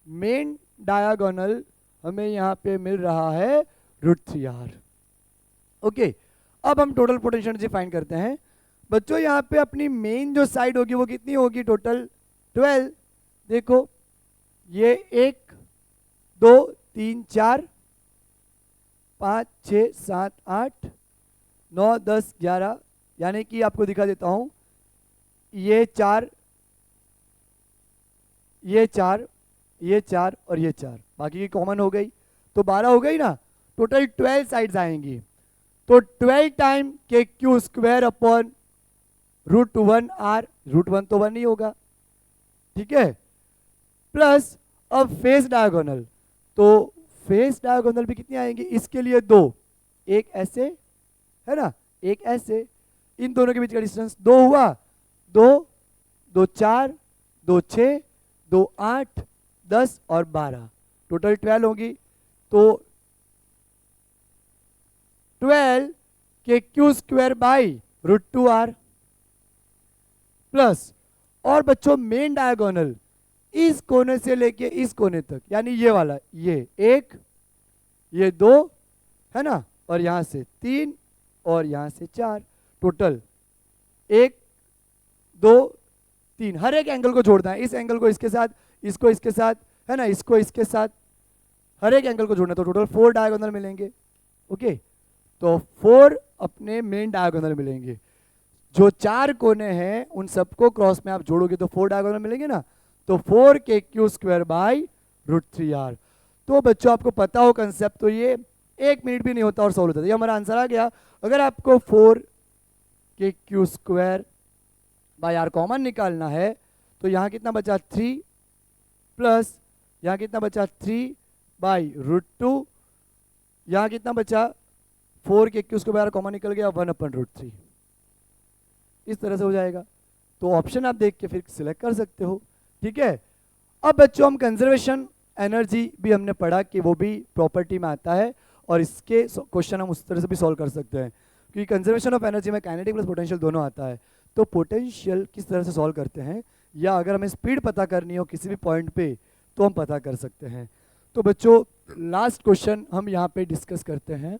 मेन डायगोनल हमें यहाँ पे मिल रहा है रूट 3r। ओके, अब हम टोटल पोटेंशियल एनर्जी फाइंड करते हैं। बच्चों यहाँ पे अपनी मेन जो साइड होगी वो कितनी होगी, टोटल 12। देखो ये 1 2 3 4 5 6 7 8 9 10 11, यानी कि आपको दिखा देता हूं, ये 4 ये 4 ये 4 और ये 4, बाकी की कॉमन हो गई, तो 12 हो गई ना। टोटल 12 साइड्स आएंगी, तो 12 time k q square upon root 1r, root 1 तो 1 ही होगा, ठीक है, प्लस अब फेस डायगोनल, तो फेस डायगोनल भी कितनी आएंगी, इसके लिए 2, एक ऐसे है ना, एक ऐसे, इन दोनों के बीच का डिस्टेंस 2 हुआ, 2 2 4 2 6 2 8 10 और 12, टोटल 12 होगी। तो 12 k q square by root 2r, plus, और बच्चों मेन डायगोनल इस कोने से लेके इस कोने तक, यानी ये वाला, ये 1 ये 2 है ना, और यहां से 3 और यहां से 4, टोटल 1 2 3, हर एक एंगल को जोड़ना है, इस एंगल को इसके साथ, इसको इसके साथ, है ना, इसको इसके साथ, हर एक एंगल को जोड़ना, तो टोटल 4 डायगोनल मिलेंगे। ओके, तो 4 अपने मेन डायगोनल मिलेंगे, जो 4 कोने हैं उन सबको क्रॉस में आप जोड़ोगे तो 4 डायगोनल मिलेंगे ना, तो 4k² बाई √3r। तो बच्चों आपको पता हो कंसेप्ट, तो ये 1 मिनट भी नहीं होता और सॉल्व होता है। ये हमारा आंसर आ गया। अगर आपको 4k² बाई r कॉमन निकालना है तो यहाँ कितना बचा 3 प्लस यहाँ कितना बचा 3 बाई √2, यहाँ कितना बचा 4k² बाई r कॉमन निकल गया 1/√3। इस तरह से हो जाएगा। तो ऑप्शन आप देख के फिर सिलेक्ट कर सकते हो। ठीक है। अब बच्चों हम कंजर्वेशन एनर्जी भी हमने पढ़ा कि वो भी प्रॉपर्टी में आता है और इसके क्वेश्चन हम उस तरह से भी सॉल्व कर सकते हैं, क्योंकि कंजर्वेशन ऑफ एनर्जी में काइनेटिक प्लस पोटेंशियल दोनों आता है। तो पोटेंशियल किस तरह से सॉल्व करते हैं, या अगर हमें स्पीड पता करनी हो किसी भी पॉइंट पे तो हम पता कर सकते हैं। तो बच्चों लास्ट क्वेश्चन हम यहाँ पे डिस्कस करते हैं।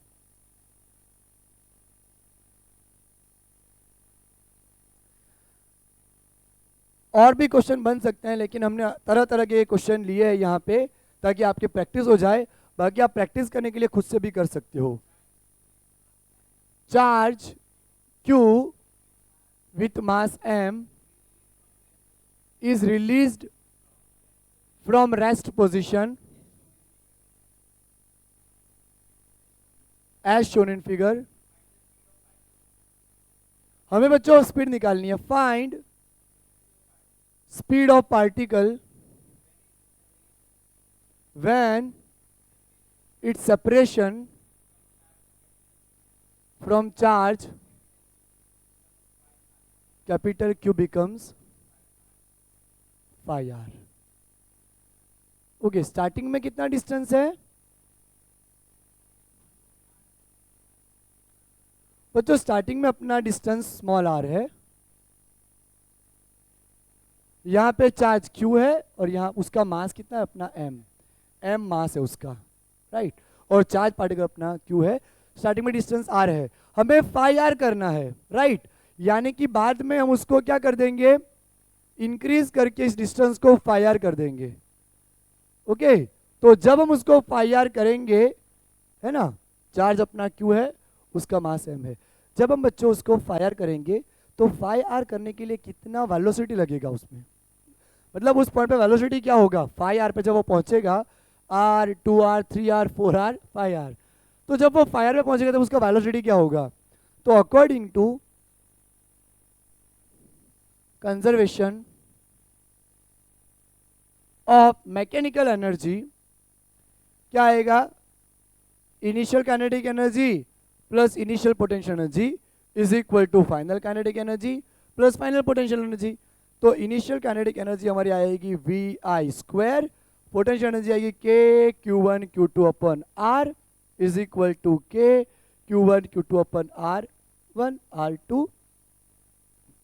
और भी क्वेश्चन बन सकते हैं, लेकिन हमने तरह तरह के क्वेश्चन लिए हैं यहाँ पे ताकि आपकी प्रैक्टिस हो जाए। बाकी आप प्रैक्टिस करने के लिए खुद से भी कर सकते हो। Charge Q with mass m is released from rest position as shown in figure। हमें बच्चों स्पीड निकालनी है। Find speed of particle when its separation from charge capital Q becomes phi r। Okay, starting में कितना distance है बच्चों? Starting में अपना डिस्टेंस स्मॉल r है, यहां पे चार्ज Q है और यहां उसका मास कितना है अपना m मास है उसका, राइट। और चार्ज पार्टिकल अपना Q है। स्टार्टिंग में डिस्टेंस r है, हमें phi r करना है, राइट। यानी कि बाद में हम उसको क्या कर देंगे, इंक्रीज करके इस डिस्टेंस को phi r कर देंगे। ओके, तो जब हम उसको phi r करेंगे, है ना, चार्ज अपना Q है, उसका मास m है। जब हम बच्चों उसको phi r करेंगे तो phi r करने के लिए कितना वेलोसिटी लगेगा उसमें, मतलब उस पॉइंट पे वेलोसिटी क्या होगा phi r पे जब वो पहुंचेगा, r 2r 3r 4r 5r। तो जब वो phi r पे पहुंचेगा तो उसका वेलोसिटी क्या होगा? तो according to conservation of mechanical energy क्या आएगा, initial kinetic energy plus initial potential energy is equal to final kinetic energy plus final potential energy. तो इनिशियल काइनेटिक एनर्जी हमारी आएगी VI², पोटेंशियल एनर्जी आएगी KQ1 Q2 upon R is equal to KQ1 Q2 upon R1 R2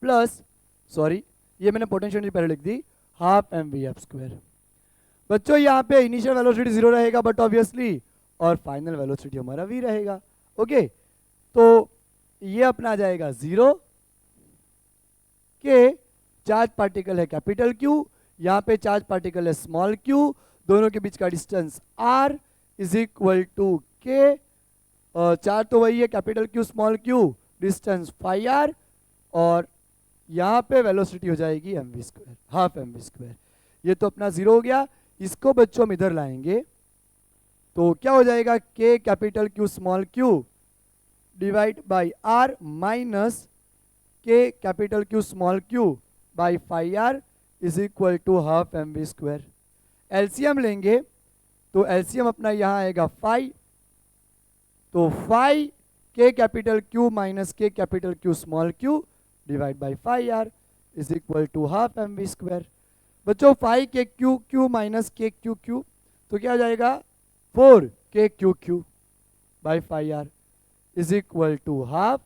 plus, sorry ये मैंने potential energy पहले लिख दी, half mvf²। बच्चों यहाँ पे इनिशियल वेलोसिटी 0 रहेगा बट ऑब्वियसली, और फाइनल वेलोसिटी हमारा v रहेगा। ओके, तो ये अपना आ जाएगा 0 के चार्ज पार्टिकल है कैपिटल Q, यहाँ पे चार्ज पार्टिकल है स्मॉल q, दोनों के बीच का distance r is equal to k, charge तो वही है capital Q small q, distance phi r, और यहाँ पे वेलोसिटी हो जाएगी mv², हाफ mv²। ये तो अपना 0 हो गया। इसको बच्चों हम इधर लाएंगे तो क्या हो जाएगा, k capital Q small q divide by r minus k capital Q small q by phi r is equal to half mv²। LCM लेंगे तो एलसीएम अपना यहाँ आएगा phi, तो phi k capital Q minus k capital Q small q divide by phi r is equal to half mv²। बच्चों phi k q minus k q तो क्या हो जाएगा 4k q by phi r is equal to half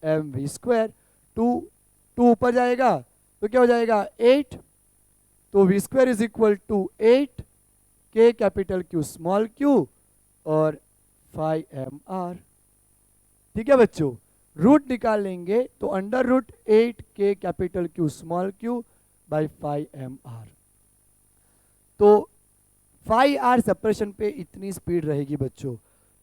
mv²। 2 ऊपर जाएगा तो क्या हो जाएगा 8, तो v² is equal to 8 k capital Q small q और phi m r। ठीक है बच्चों, रूट निकाल लेंगे तो under root 8 k capital Q small q by phi m r। तो phi r सेपरेशन पे इतनी स्पीड रहेगी बच्चों।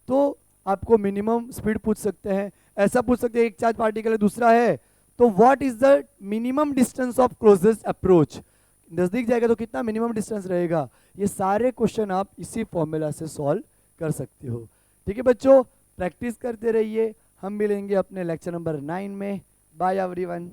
तो आपको मिनिमम स्पीड पूछ सकते हैं, ऐसा पूछ सकते हैं एक चार्ज पार्टिकल है दूसरा है, तो what is the minimum distance of closest approach, नज़दीक जाएगा तो कितना मिनिमम डिस्टेंस रहेगा, ये सारे क्वेश्चन आप इसी फॉर्मूला से सॉल्व कर सकते हो। ठीक है बच्चों, प्रैक्टिस करते रहिए। हम मिलेंगे अपने लेक्चर नंबर 9 में। Bye everyone.